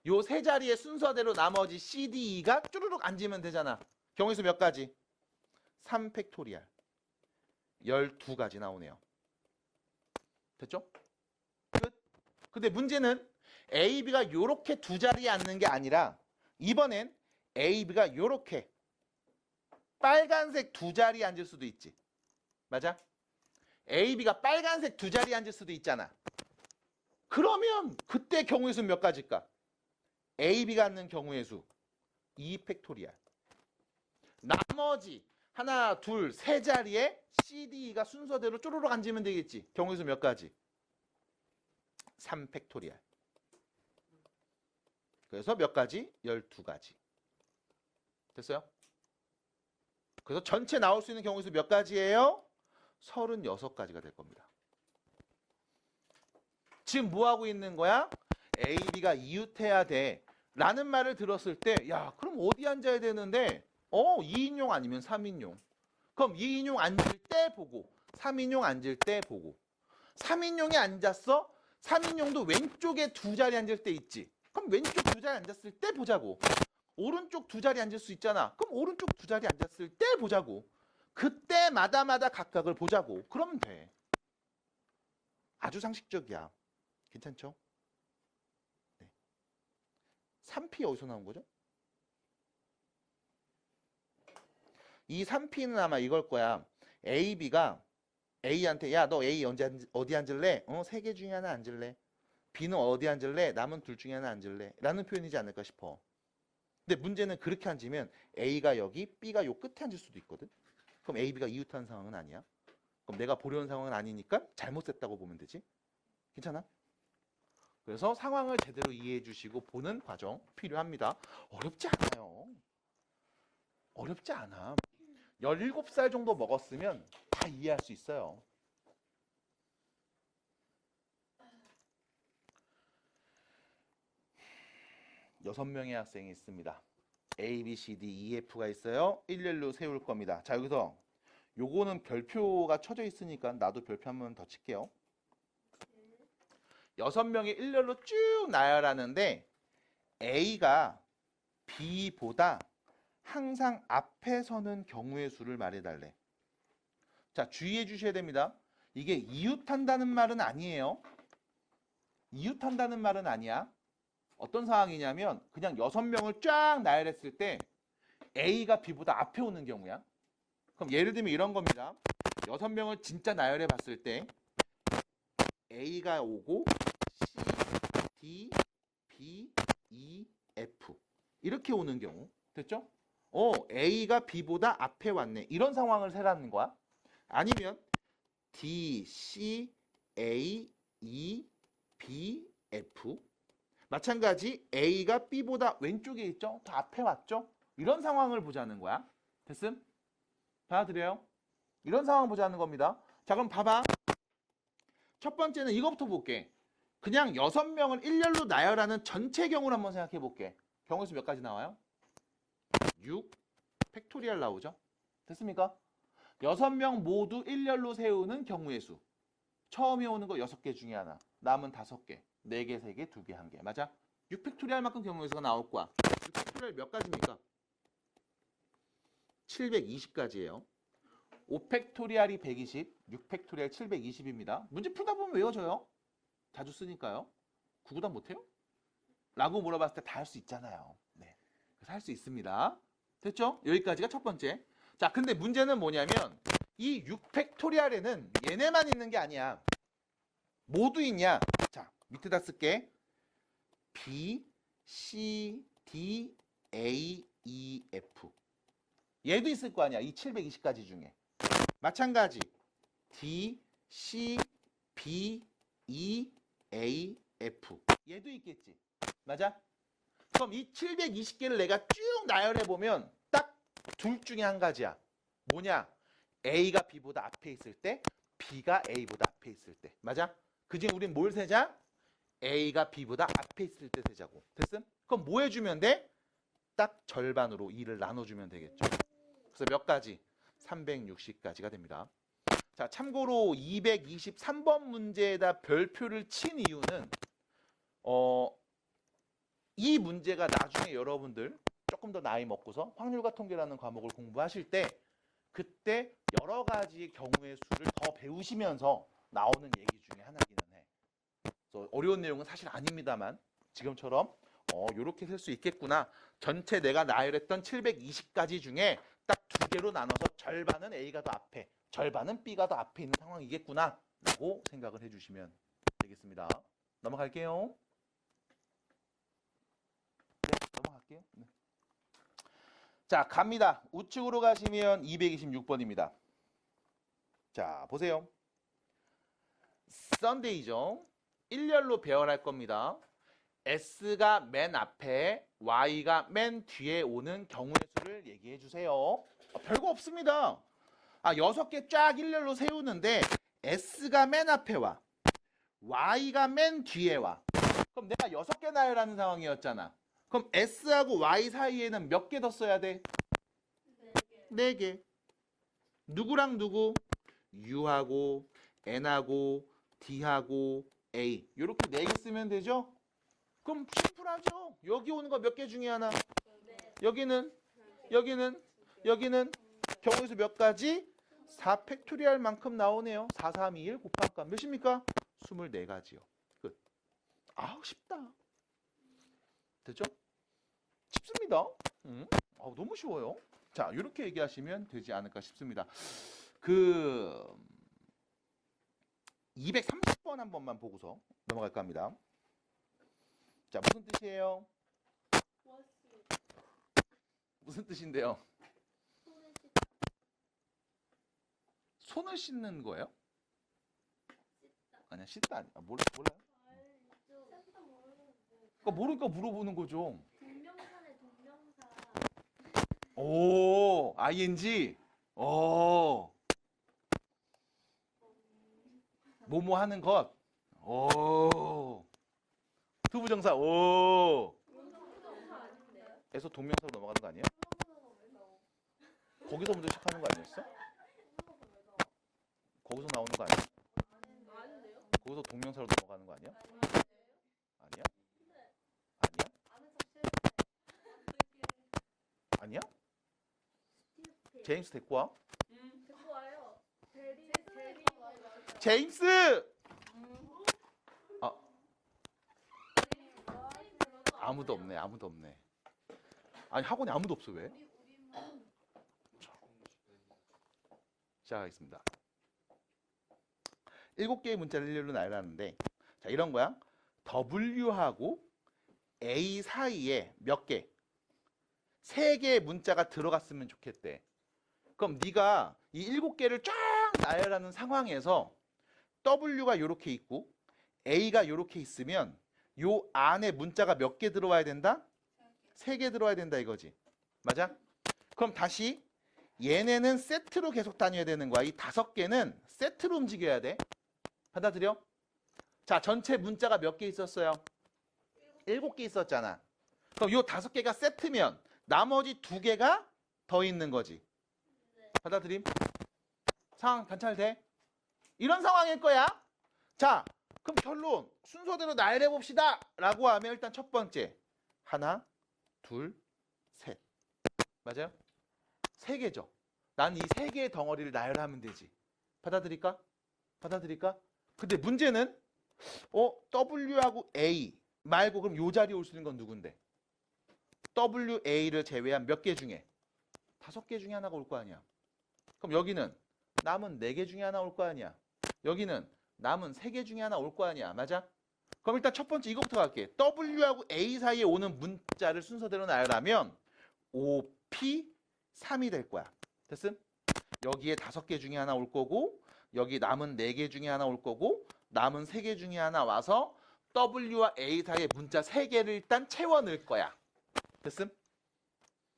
S1: 요 세 자리의 순서대로 나머지 C, D, E가 쭈루룩 앉으면 되잖아. 경우의 수 몇 가지? 3팩토리얼. 12가지 나오네요. 됐죠? 끝. 근데 문제는 A, B가 요렇게 두 자리에 앉는 게 아니라 이번엔 A, B가 요렇게 빨간색 두 자리에 앉을 수도 있지. 맞아? A, B가 빨간색 두 자리에 앉을 수도 있잖아. 그러면 그때 경우의 수 몇 가지일까? A, B가 앉는 경우의 수 2팩토리얼. 나머지 하나, 둘, 세 자리에 C, D, E가 순서대로 쪼르륵 앉으면 되겠지. 경우의 수 몇 가지? 3팩토리얼. 그래서 몇 가지? 12가지. 됐어요? 그래서 전체 나올 수 있는 경우의 수 몇 가지예요? 36가지가 될 겁니다. 지금 뭐 하고 있는 거야? A, B가 이웃해야 돼 라는 말을 들었을 때 야, 그럼 어디 앉아야 되는데 2인용 아니면 3인용. 그럼 2인용 앉을 때 보고 3인용 앉을 때 보고 3인용에 앉았어? 3인용도 왼쪽에 두 자리 앉을 때 있지. 그럼 왼쪽 두 자리 앉았을 때 보자고. 오른쪽 두 자리 앉을 수 있잖아. 그럼 오른쪽 두 자리 앉았을 때 보자고. 그때마다 각각을 보자고. 그러면 돼. 아주 상식적이야. 괜찮죠? 네. 3P 어디서 나온 거죠? 이 3P는 아마 이걸 거야. A, B가 A한테 야, 너 A 어디 앉을래? 3개 중에 하나 앉을래? B는 어디 앉을래? 남은 둘 중에 하나 앉을래? 라는 표현이지 않을까 싶어. 근데 문제는 그렇게 앉으면 A가 여기, B가 요 끝에 앉을 수도 있거든. 그럼 A, B가 이웃한 상황은 아니야. 그럼 내가 보려는 상황은 아니니까 잘못했다고 보면 되지. 괜찮아? 그래서 상황을 제대로 이해해 주시고 보는 과정 필요합니다. 어렵지 않아요. 어렵지 않아. 17살 정도 먹었으면 다 이해할 수 있어요. 여섯 명의 학생이 있습니다. A, B, C, D, E, F가 있어요. 일렬로 세울 겁니다. 자, 여기서 요거는 별표가 쳐져 있으니까 나도 별표 한 번 더 칠게요. 6명이 일렬로 쭉 나열하는데 A가 B보다 항상 앞에 서는 경우의 수를 말해달래. 자, 주의해 주셔야 됩니다. 이게 이웃한다는 말은 아니에요. 이웃한다는 말은 아니야. 어떤 상황이냐면 그냥 6명을 쫙 나열했을 때 A가 B보다 앞에 오는 경우야. 그럼 예를 들면 이런 겁니다. 6명을 진짜 나열해 봤을 때 A가 오고 C, D, B, E, F 이렇게 오는 경우. 됐죠? A가 B보다 앞에 왔네. 이런 상황을 세라는 거야. 아니면 D, C, A, E, B, F 마찬가지 A가 B보다 왼쪽에 있죠? 더 앞에 왔죠? 이런 상황을 보자는 거야. 됐음? 받아들여요? 이런 상황 보자는 겁니다. 자, 그럼 봐봐. 첫 번째는 이거부터 볼게. 그냥 6명을 일렬로 나열하는 전체 경우를 한번 생각해 볼게. 경우수 몇 가지 나와요? 6 팩토리얼 나오죠? 됐습니까? 6명 모두 일렬로 세우는 경우의 수. 처음에 오는 거 6개 중에 하나. 남은 5개. 4개, 3개, 2개, 1개. 맞아? 6팩토리얼만큼 경우의 수가 나올 거야. 6팩토리얼 몇 가지입니까? 720가지예요. 5팩토리얼이 120, 6팩토리얼 720입니다. 문제 풀다 보면 외워져요. 자주 쓰니까요. 구구단 못해요? 라고 물어봤을 때 다 할 수 있잖아요. 네, 그래서 할 수 있습니다. 됐죠? 여기까지가 첫 번째. 자, 근데 문제는 뭐냐면 이 6팩토리얼에는 얘네만 있는 게 아니야. 모두 있냐? 자, 밑에다 쓸게. B, C, D, A, E, F. 얘도 있을 거 아니야. 이 720가지 중에. 마찬가지. D, C, B, E, A, F. 얘도 있겠지. 맞아? 그럼 이 720개를 내가 쭉 나열해 보면 딱 둘 중에 한 가지야. 뭐냐? A가 B보다 앞에 있을 때, B가 A보다 앞에 있을 때. 맞아? 그중에 우린 뭘 세자? A가 B보다 앞에 있을 때 세자고. 됐음? 그럼 뭐 해주면 돼? 딱 절반으로 2를 나눠주면 되겠죠. 그래서 몇 가지? 360가지가 됩니다. 자, 참고로 223번 문제에다 별표를 친 이유는 이 문제가 나중에 여러분들 조금 더 나이 먹고서 확률과 통계라는 과목을 공부하실 때 그때 여러 가지 경우의 수를 더 배우시면서 나오는 얘기 중에 하나기는 해. 그래서 어려운 내용은 사실 아닙니다만 지금처럼 요렇게 셀 수 있겠구나. 전체 내가 나열했던 720가지 중에 딱 2개로 나눠서 절반은 A가 더 앞에, 절반은 B가 더 앞에 있는 상황이겠구나 라고 생각을 해주시면 되겠습니다. 넘어갈게요. 네, 넘어갈게요. 네. 자, 갑니다. 우측으로 가시면 226번입니다. 자, 보세요. 썬데이죠. 일렬로 배열할 겁니다. S가 맨 앞에, Y가 맨 뒤에 오는 경우의 수를 얘기해 주세요. 별거 없습니다. 6개 쫙 일렬로 세우는데 S가 맨 앞에 와, Y가 맨 뒤에 와. 그럼 내가 6개 나열하는 상황이었잖아. 그럼 S하고 Y 사이에는 몇 개 더 써야 돼? 4개. 누구랑 누구? U하고 N하고 D하고 A. 이렇게 4개 쓰면 되죠? 그럼 심플하죠? 여기 오는 거 몇 개 중에 하나? 여기는 경우의 수 몇 가지? 4팩토리얼만큼 나오네요. 4, 3, 2, 1 곱할까? 몇입니까? 24가지요. 끝. 쉽다. 됐죠? 쉽습니다. 너무 쉬워요. 자, 이렇게 얘기하시면 되지 않을까 싶습니다. 230번 한 번만 보고서 넘어갈까 합니다. 자, 무슨 뜻이에요? 무슨 뜻인데요? 손을 씻는 거예요? 아니야, 씻다 아니야. 몰라요? 그러니까 모르니까 물어보는 거죠.
S2: 동명사네 동명사.
S1: 오, ing. 뭐뭐 하는 것. 오. 투부정사. 오.
S2: 동명사 아닌데요?
S1: 에서 동명사로 넘어가는 거 아니에요? 거기서 먼저 시작하는 거 아니었어? 거기서 나오는 거 아니야?
S2: 아닌데요?
S1: 거기서 동명사로 넘어가는 거 아니야? 아니야? 아니야? 아니야? 제임스 데리고 와.
S2: 듣고 와요. 대리.
S1: 제임스! 아무도 없네. 아무도 없네. 아니, 학원에 아무도 없어. 왜? 시작하겠습니다. 7개의 문자를 일렬로 나열하는데, 자, 이런 거야. W하고 A 사이에 몇 개? 3개의 문자가 들어갔으면 좋겠대. 그럼 네가 이 7개를 쫙 나열하는 상황에서 W가 이렇게 있고 A가 이렇게 있으면 요 안에 문자가 몇 개 들어와야 된다? 3개 들어와야 된다 이거지. 맞아? 그럼 다시 얘네는 세트로 계속 다녀야 되는 거야. 이 5개는 세트로 움직여야 돼. 받아들여? 자, 전체 문자가 몇 개 있었어요? 7개 있었잖아. 그럼 요 5개가 세트면 나머지 2개가 더 있는 거지. 받아들임? 상황 관찰돼? 이런 상황일 거야. 자, 그럼 결론 순서대로 나열해 봅시다 라고 하면 일단 첫 번째 하나, 둘, 셋. 맞아요? 3개죠. 난 이 3개의 덩어리를 나열하면 되지. 받아들일까? 받아들일까? 근데 문제는 W하고 A 말고 그럼 요 자리에 올 수 있는 건 누군데? WA를 제외한 몇 개 중에? 5개 중에 하나가 올 거 아니야. 그럼 여기는 남은 4개 중에 하나 올 거 아니야. 여기는 남은 3개 중에 하나 올 거 아니야. 맞아? 그럼 일단 첫 번째 이거부터 갈게. W하고 A 사이에 오는 문자를 순서대로 나열하면 OP3이 될 거야. 됐음? 여기에 5개 중에 하나 올 거고 여기 남은 4개 중에 하나 올 거고 남은 3개 중에 하나 와서 W와 A 사이에 문자 3개를 일단 채워 넣을 거야. 됐음?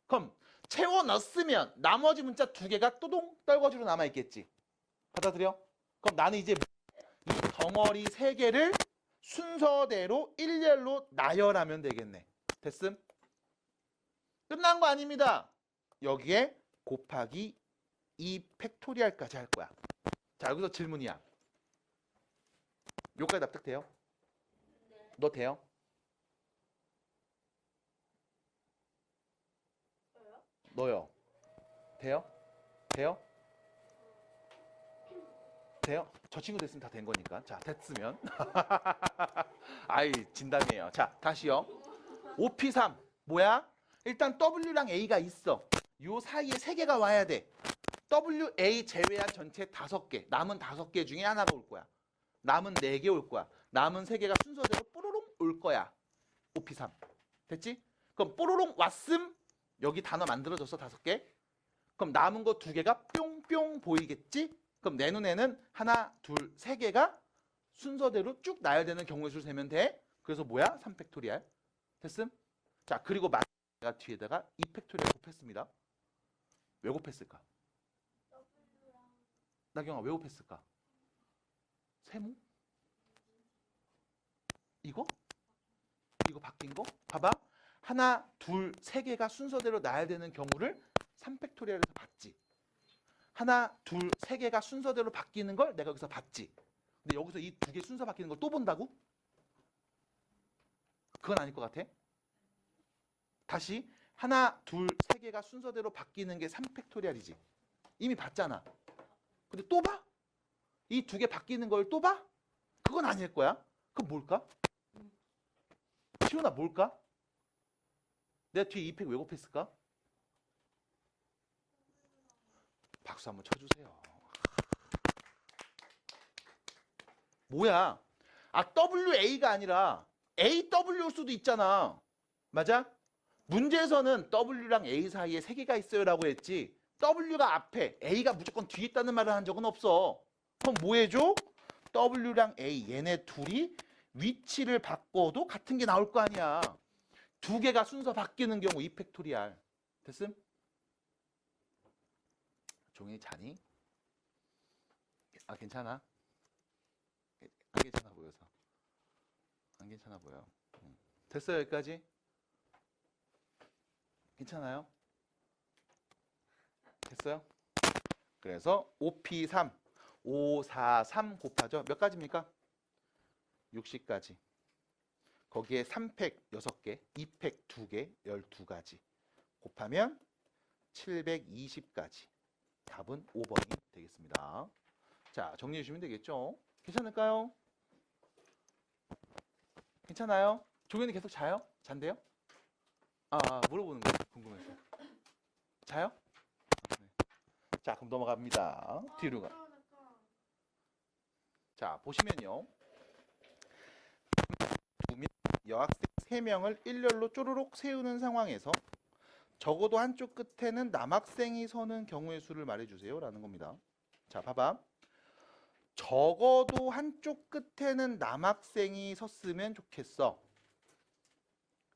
S1: 그럼 채워 넣었으면 나머지 문자 2개가 또동 떨거지로 남아 있겠지. 받아들여? 그럼 나는 이제 이 덩어리 3개를 순서대로 일렬로 나열하면 되겠네. 됐음? 끝난 거 아닙니다. 여기에 곱하기 2 팩토리얼까지 할 거야. 자, 여기서 질문이야. 요까지 납득돼요? 너 돼요? 너요. 돼요? 돼요? 돼요? 저 친구 됐으면 다 된 거니까. 자, 됐으면. 아이, 진담이에요. 자, 다시요. OP3. 뭐야? 일단 W랑 A가 있어. 요 사이에 3개가 와야 돼. WA 제외한 전체 5개. 남은 5개 중에 하나가 올 거야. 남은 4개 올 거야. 남은 3개가 순서대로 뽀로롱 올 거야. OP3. 됐지? 그럼 뽀로롱 왔음. 여기 단어 만들어졌어. 5개. 그럼 남은 거 2개가 뿅뿅 보이겠지? 그럼 내 눈에는 하나, 둘, 3개가 순서대로 쭉 나열되는 경우의 수를 세면 돼. 그래서 뭐야? 3팩토리얼. 됐음? 자, 그리고 내가 뒤에다가 2팩토리얼 곱했습니다. 왜 곱했을까? 나경아, 왜 곱했을까? 세모? 이거? 이거 바뀐 거? 봐봐. 하나, 둘, 3개가 순서대로 나열되는 경우를 3팩토리얼에서 봤지. 하나, 둘, 3개가 순서대로 바뀌는 걸 내가 여기서 봤지. 근데 여기서 이 2개 순서 바뀌는 걸 또 본다고? 그건 아닐 것 같아. 다시 하나, 둘, 3개가 순서대로 바뀌는 게 3팩토리얼이지. 이미 봤잖아. 근데 또 봐? 이 2개 바뀌는 걸 또 봐? 그건 아닐 거야. 그럼 뭘까? 시훈아, 뭘까? 내가 뒤에 2팩 왜 곱했을까? 박수 한번 쳐주세요. 뭐야? WA가 아니라 AW일 수도 있잖아. 맞아? 문제에서는 W랑 A 사이에 3개가 있어요 라고 했지 W가 앞에 A가 무조건 뒤에 있다는 말을 한 적은 없어. 그럼 뭐 해줘? W랑 A 얘네 둘이 위치를 바꿔도 같은 게 나올 거 아니야. 2개가 순서 바뀌는 경우 2팩토리얼. 됐음? 종이 자니? 아, 괜찮아? 안 괜찮아 보여서. 안 괜찮아 보여. 됐어요, 여기까지? 괜찮아요? 됐어요? 그래서 OP3, 5, 4, 3 곱하죠. 몇 가지입니까? 60가지. 거기에 3팩 6개, 2팩 2개, 12가지. 곱하면 720가지. 답은 5번이 되겠습니다. 자, 정리해 주시면 되겠죠? 괜찮을까요? 괜찮아요? 종현이 계속 자요? 잔대요? 물어보는 거 궁금해서. 자요? 네. 자, 그럼 넘어갑니다. 뒤로 가. 자, 보시면요. 여학생 3명을 일렬로 쪼르륵 세우는 상황에서 적어도 한쪽 끝에는 남학생이 서는 경우의 수를 말해주세요 라는 겁니다. 자, 봐봐. 적어도 한쪽 끝에는 남학생이 섰으면 좋겠어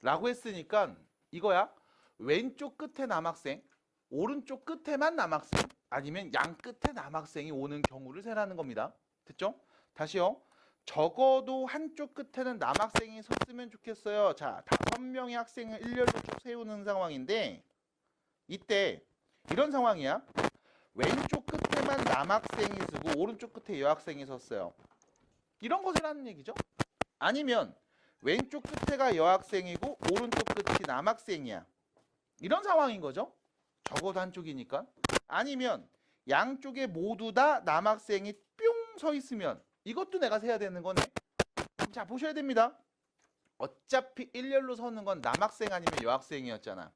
S1: 라고 했으니까 이거야. 왼쪽 끝에 남학생, 오른쪽 끝에만 남학생, 아니면 양 끝에 남학생이 오는 경우를 세라는 겁니다. 됐죠? 다시요. 적어도 한쪽 끝에는 남학생이 섰으면 좋겠어요. 자, 5명의 학생을 일렬로 쭉 세우는 상황인데 이때 이런 상황이야. 왼쪽 끝에만 남학생이 서고 오른쪽 끝에 여학생이 섰어요. 이런 것이라는 얘기죠. 아니면 왼쪽 끝에가 여학생이고 오른쪽 끝이 남학생이야. 이런 상황인 거죠. 적어도 한쪽이니까. 아니면 양쪽에 모두 다 남학생이 뿅 서 있으면 이것도 내가 세야 되는 거네. 자, 보셔야 됩니다. 어차피 일렬로 서는 건 남학생 아니면 여학생이었잖아.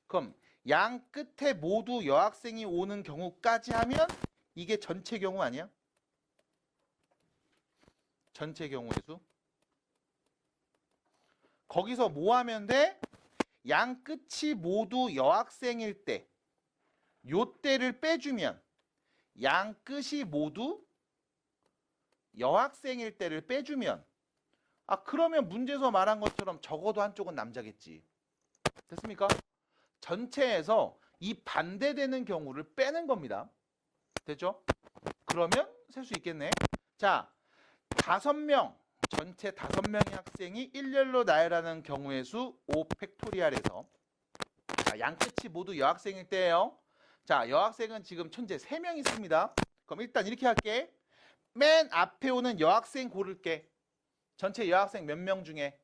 S1: 그럼 양 끝에 모두 여학생이 오는 경우까지 하면 이게 전체 경우 아니야? 전체 경우의 수. 거기서 뭐 하면 돼? 양 끝이 모두 여학생일 때 요때를 빼주면 양 끝이 모두 여학생일 때를 빼주면 그러면 문제에서 말한 것처럼 적어도 한쪽은 남자겠지. 됐습니까? 전체에서 이 반대되는 경우를 빼는 겁니다. 됐죠? 그러면 셀 수 있겠네. 자, 5명, 전체 5명의 학생이 일렬로 나열하는 경우의 수 5팩토리알에서 양 끝이 모두 여학생일 때예요. 자, 여학생은 지금 현재 3명 있습니다. 그럼 일단 이렇게 할게. 맨 앞에 오는 여학생 고를게. 전체 여학생 몇 명 중에?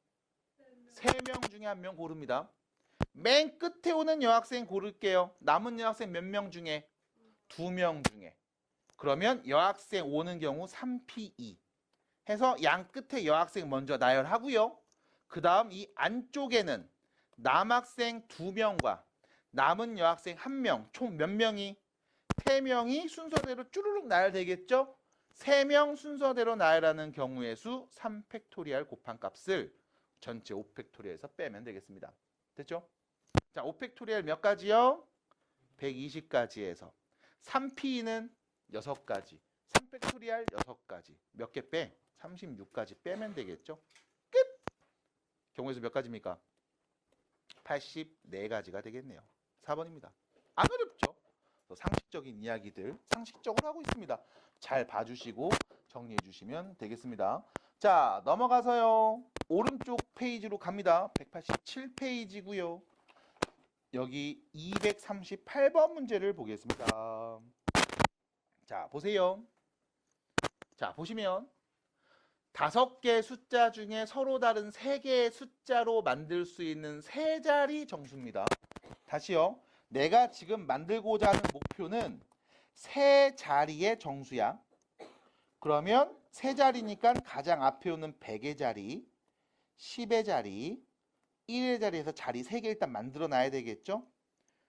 S1: 3명 중에 1명 고릅니다. 맨 끝에 오는 여학생 고를게요. 남은 여학생 몇 명 중에? 2명 중에. 그러면 여학생 오는 경우 3P2 해서 양 끝에 여학생 먼저 나열하고요. 그 다음 이 안쪽에는 남학생 2명과 남은 여학생 1명, 총 몇 명이? 3명이 순서대로 쭈루룩 나열되겠죠? 3명 순서대로 나열하는 경우의 수 3팩토리알 곱한 값을 전체 5팩토리알에서 빼면 되겠습니다. 됐죠? 자, 5팩토리알 몇 가지요? 120가지에서 3P는 6가지, 3팩토리알 6가지. 몇 개 빼? 36가지 빼면 되겠죠? 끝! 경우의 수 몇 가지입니까? 84가지가 되겠네요. 4번입니다. 안 어렵죠? 상식적인 이야기들 상식적으로 하고 있습니다. 잘 봐주시고 정리해 주시면 되겠습니다. 자, 넘어가서요. 오른쪽 페이지로 갑니다. 187페이지고요. 여기 238번 문제를 보겠습니다. 자, 보세요. 자, 보시면 5개의 숫자 중에 서로 다른 3개의 숫자로 만들 수 있는 3자리 정수입니다. 다시요. 내가 지금 만들고자 하는 목표는 3자리의 정수야. 그러면 3자리니까 가장 앞에 오는 100의 자리, 10의 자리, 1의 자리에서 자리 3개 일단 만들어 놔야 되겠죠?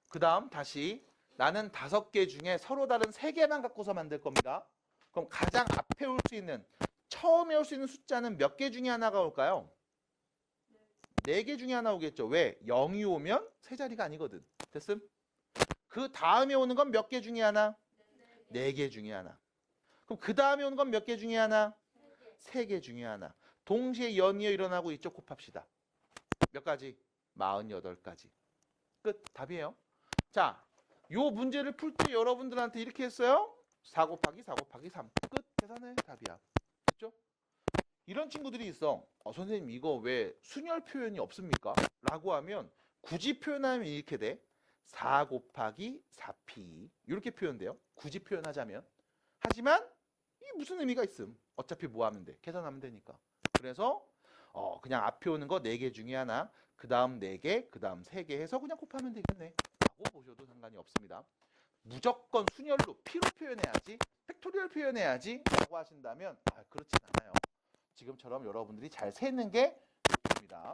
S1: 그 다음 다시 나는 5개 중에 서로 다른 3개만 갖고서 만들 겁니다. 그럼 가장 앞에 올 수 있는, 처음에 올 수 있는 숫자는 몇 개 중에 하나가 올까요? 4개 중에 하나 오겠죠. 왜? 0이 오면 3자리가 아니거든. 됐음? 그 다음에 오는 건 몇 개 중에 하나? 4개 중에 하나. 그럼 그 다음에 오는 건 몇 개 중에 하나? 3개 중에 하나. 동시에 연이어 일어나고 있죠. 곱합시다. 몇 가지? 48가지. 끝. 답이에요. 자, 요 문제를 풀 때 여러분들한테 이렇게 했어요. 4 곱하기 4 곱하기 3. 끝. 계산해. 답이야. 됐죠? 이런 친구들이 있어. 선생님 이거 왜 순열 표현이 없습니까? 라고 하면 굳이 표현하면 이렇게 돼. 4 곱하기 4p 이렇게 표현돼요. 굳이 표현하자면. 하지만 이 무슨 의미가 있음. 어차피 뭐 하면 돼? 계산하면 되니까. 그래서 그냥 앞에 오는 거 4개 중에 하나, 그 다음 4개, 그 다음 3개 해서 그냥 곱하면 되겠네 라고 보셔도 상관이 없습니다. 무조건 순열로 P로 표현해야지, 팩토리얼 표현해야지 라고 하신다면 그렇진 않아요. 지금처럼 여러분들이 잘 세는 게 좋습니다.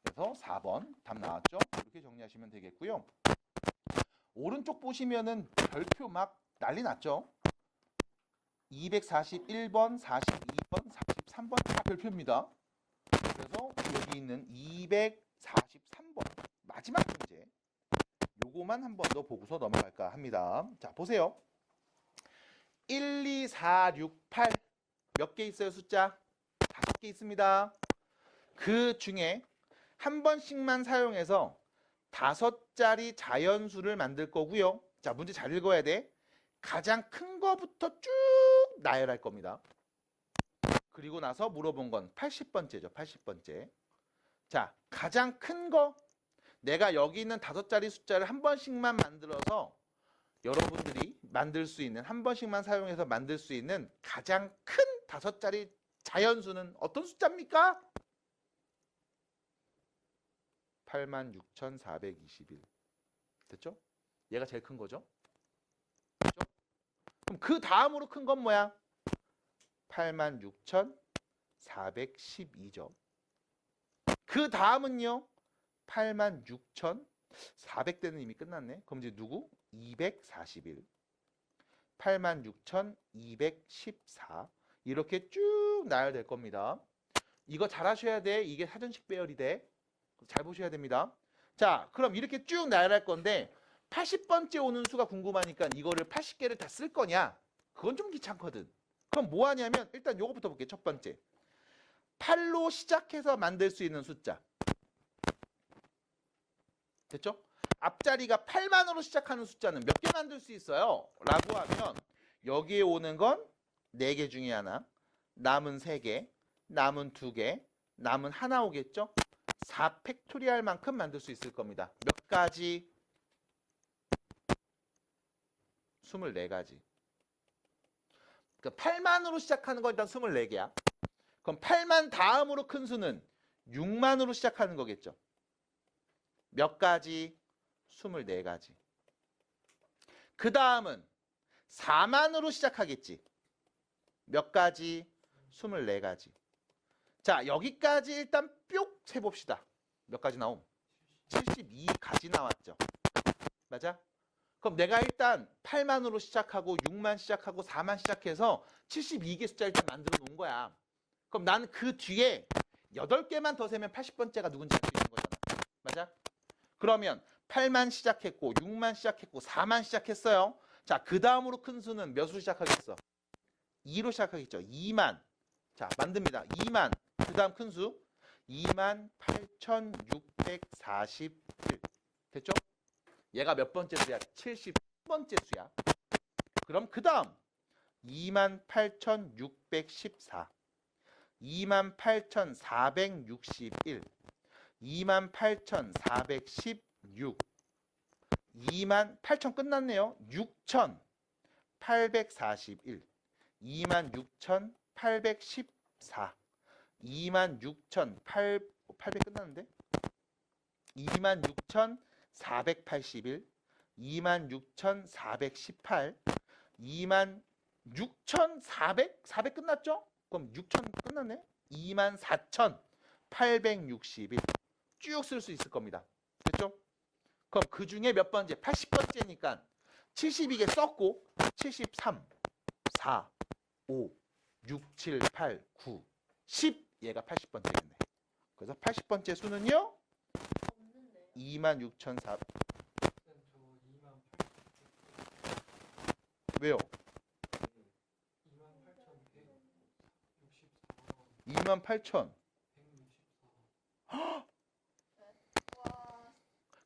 S1: 그래서 4번 답 나왔죠? 이렇게 정리하시면 되겠고요. 오른쪽 보시면은 별표 막 난리 났죠? 241번, 42번, 43번 다 별표입니다. 그래서 여기 있는 243번 마지막 문제 요거만 한 번 더 보고서 넘어갈까 합니다. 자, 보세요. 1, 2, 4, 6, 8 몇 개 있어요? 숫자 5개 있습니다. 그 중에 한 번씩만 사용해서 5자리 자연수를 만들 거고요. 자, 문제 잘 읽어야 돼. 가장 큰 거부터 쭉 나열할 겁니다. 그리고 나서 물어본 건 80번째죠. 80번째. 자, 가장 큰 거. 내가 여기 있는 5자리 숫자를 한 번씩만 만들어서 여러분들이 만들 수 있는, 한 번씩만 사용해서 만들 수 있는 가장 큰 5자리 자연수는 어떤 숫자입니까? 86,421. 됐죠? 얘가 제일 큰 거죠? 됐죠? 그럼 그 다음으로 큰 건 뭐야? 86,412죠. 그 다음은요? 86,400대는 이미 끝났네. 그럼 이제 누구? 241. 86,214. 이렇게 쭉 나열될 겁니다. 이거 잘 하셔야 돼. 이게 사전식 배열이 돼. 잘 보셔야 됩니다. 자, 그럼 이렇게 쭉 나열할 건데 80번째 오는 수가 궁금하니까 이거를 80개를 다 쓸 거냐? 그건 좀 귀찮거든. 그럼 뭐 하냐면 일단 요거부터 볼게요. 첫 번째. 8로 시작해서 만들 수 있는 숫자. 됐죠? 앞자리가 8만으로 시작하는 숫자는 몇 개 만들 수 있어요? 라고 하면 여기에 오는 건 4개 중에 하나, 남은 3개, 남은 2개, 남은 하나 오겠죠? 4팩토리얼만큼 만들 수 있을 겁니다. 몇 가지? 24가지. 그러니까 8만으로 시작하는 건 일단 24개야. 그럼 8만 다음으로 큰 수는 6만으로 시작하는 거겠죠. 몇 가지? 24가지. 그 다음은 4만으로 시작하겠지. 몇 가지? 24가지. 자, 여기까지 일단 뿅 세봅시다. 몇 가지 나옴? 72가지 나왔죠. 맞아? 그럼 내가 일단 8만으로 시작하고 6만 시작하고 4만 시작해서 72개 숫자 일단 만들어 놓은 거야. 그럼 나는 그 뒤에 8개만 더 세면 80번째가 누군지 알 수 있는 거잖아. 맞아? 그러면 8만 시작했고 6만 시작했고 4만 시작했어요. 자, 그 다음으로 큰 수는 몇으로 시작하겠어? 2로 시작하겠죠. 2만. 자, 만듭니다. 2만. 그 다음 큰 수 28,641. 됐죠? 얘가 몇 번째 수야? 70번째 수야. 그럼 그 다음 28,614, 28,461, 28,416, 28,000 끝났네요. 6,841, 26,814, 26,800 끝났는데? 26,481, 26,418, 26,400? 400 끝났죠? 그럼 6,000 끝났네? 24,861 쭉 쓸 수 있을 겁니다. 됐죠? 그럼 그 중에 몇 번째? 80번째니까 72개 썼고 73, 4, 5, 6, 7, 8, 9, 10 얘가 80번째겠네. 그래서 80번째 수는요? 26,400. 왜요? 28,000.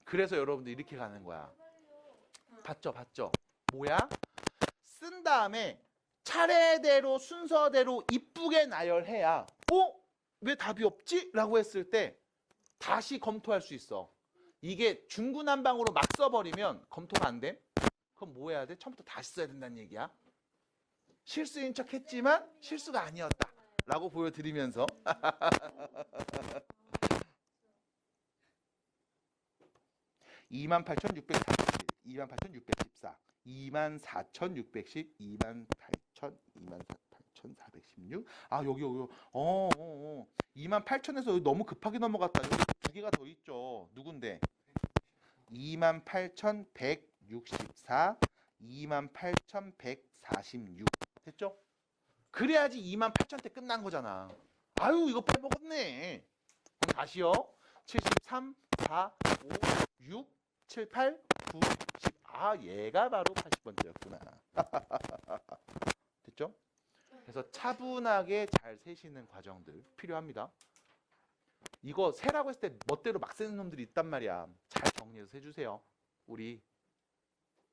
S1: 그래서 여러분들 이렇게 가는 거야. 봤죠? 봤죠? 뭐야? 쓴 다음에 차례대로 순서대로 이쁘게 나열해야 왜 답이 없지? 라고 했을 때 다시 검토할 수 있어. 이게 중구난방으로 막 써버리면 검토가 안 돼? 그럼 뭐 해야 돼? 처음부터 다시 써야 된다는 얘기야. 실수인 척 했지만 실수가 아니었다 라고 보여드리면서 28,641, 28,614, 24,610, 28,000, 24,416. 아, 여기 28,000에서 너무 급하게 넘어갔다. 여기 2개가 더 있죠. 누군데? 28,164, 28,146. 됐죠? 그래야지 28,000대 끝난 거잖아. 아유, 이거 빼먹었네. 그럼 다시요. 73, 4, 5, 6, 7, 8, 9, 10. 아, 얘가 바로 80번째였구나. 됐죠? 그래서 차분하게 잘 세시는 과정들 필요합니다. 이거 세라고 했을 때 멋대로 막 세는 놈들이 있단 말이야. 잘 정리. 많이 해서 해주세요. 우리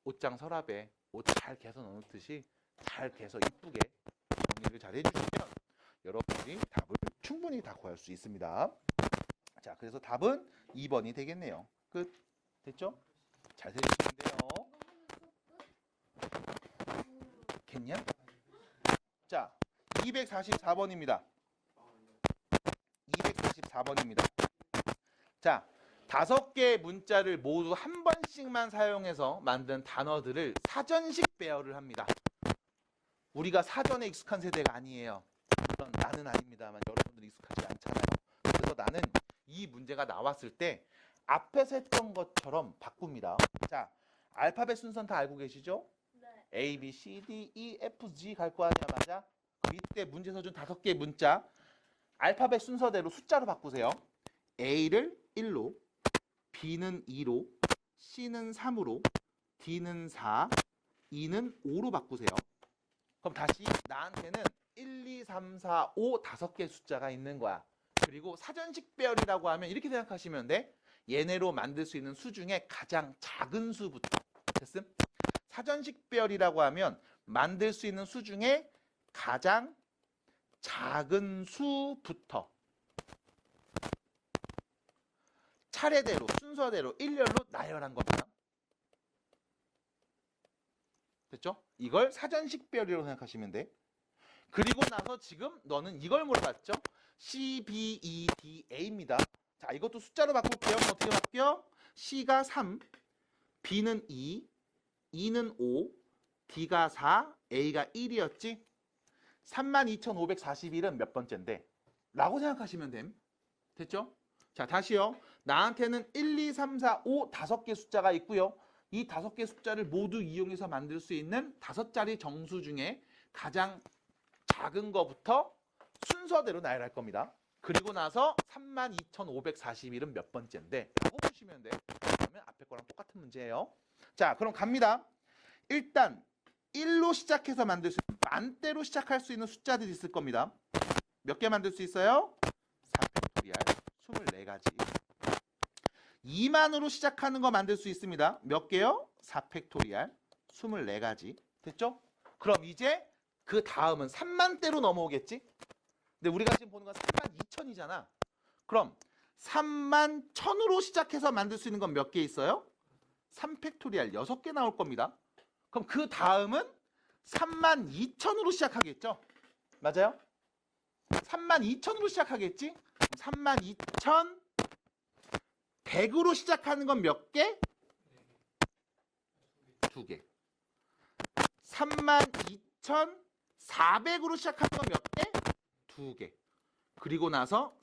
S1: 옷장 서랍에 옷 잘 개서 넣듯이 잘 개서 이쁘게 정리를 잘 해주시면 여러분들이 답을 충분히 다 구할 수 있습니다. 자, 그래서 답은 2번이 되겠네요. 끝. 됐죠? 잘 세주시면 돼요. 됐냐? 자, 244번입니다. 244번입니다. 자, 5개의 문자를 모두 한 번씩만 사용해서 만든 단어들을 사전식 배열을 합니다. 우리가 사전에 익숙한 세대가 아니에요. 물론 나는 아닙니다만 여러분들이 익숙하지 않잖아요. 그래서 나는 이 문제가 나왔을 때 앞에서 했던 것처럼 바꿉니다. 자, 알파벳 순서는 다 알고 계시죠?
S2: 네.
S1: A, B, C, D, E, F, G 갈 거 아니야, 맞아? 그럼 이때 문제에서 준 5개의 문자 알파벳 순서대로 숫자로 바꾸세요. A를 1로, B는 2로, C는 3으로, D는 4, E는 5로 바꾸세요. 그럼 다시 나한테는 1, 2, 3, 4, 5 5개 숫자가 있는 거야. 그리고 사전식 배열이라고 하면 이렇게 생각하시면 돼. 얘네로 만들 수 있는 수 중에 가장 작은 수부터. 됐음? 사전식 배열이라고 하면 만들 수 있는 수 중에 가장 작은 수부터 차례대로 순서대로 일렬로 나열한 겁니다. 됐죠? 이걸 사전식 배열이라고 생각하시면 돼. 그리고 나서 지금 너는 이걸 물어봤죠? C, B, E, D, A입니다. 자, 이것도 숫자로 바꿀게요. 어떻게 바뀌어? C가 3, B는 2, E는 5, D가 4, A가 1이었지? 32,541은 몇 번째인데? 라고 생각하시면 됨. 됐죠? 자, 다시요. 나한테는 1, 2, 3, 4, 5 5개 숫자가 있고요. 이 5개 숫자를 모두 이용해서 만들 수 있는 5자리 정수 중에 가장 작은 거부터 순서대로 나열할 겁니다. 그리고 나서 32,541은 몇 번째인데? 라고 보시면 돼. 그러면 앞에 거랑 똑같은 문제예요. 자, 그럼 갑니다. 일단 1로 시작해서 만들 수 있는 만대로 시작할 수 있는 숫자들이 있을 겁니다. 몇 개 만들 수 있어요? 4팩토리알 24가지. 2만으로 시작하는 거 만들 수 있습니다. 몇 개요? 4팩토리알 24가지. 됐죠? 그럼 이제 그 다음은 3만대로 넘어오겠지? 근데 우리가 지금 보는 건 32,000이잖아. 그럼 31,000으로 시작해서 만들 수 있는 건 몇 개 있어요? 3팩토리알 6개 나올 겁니다. 그럼 그 다음은 32,000으로 시작하겠죠? 맞아요? 32,000으로 시작하겠지? 32,100으로 시작하는 건 몇 개? 2개. 32,400으로 시작하는 건 몇 개? 2개. 그리고 나서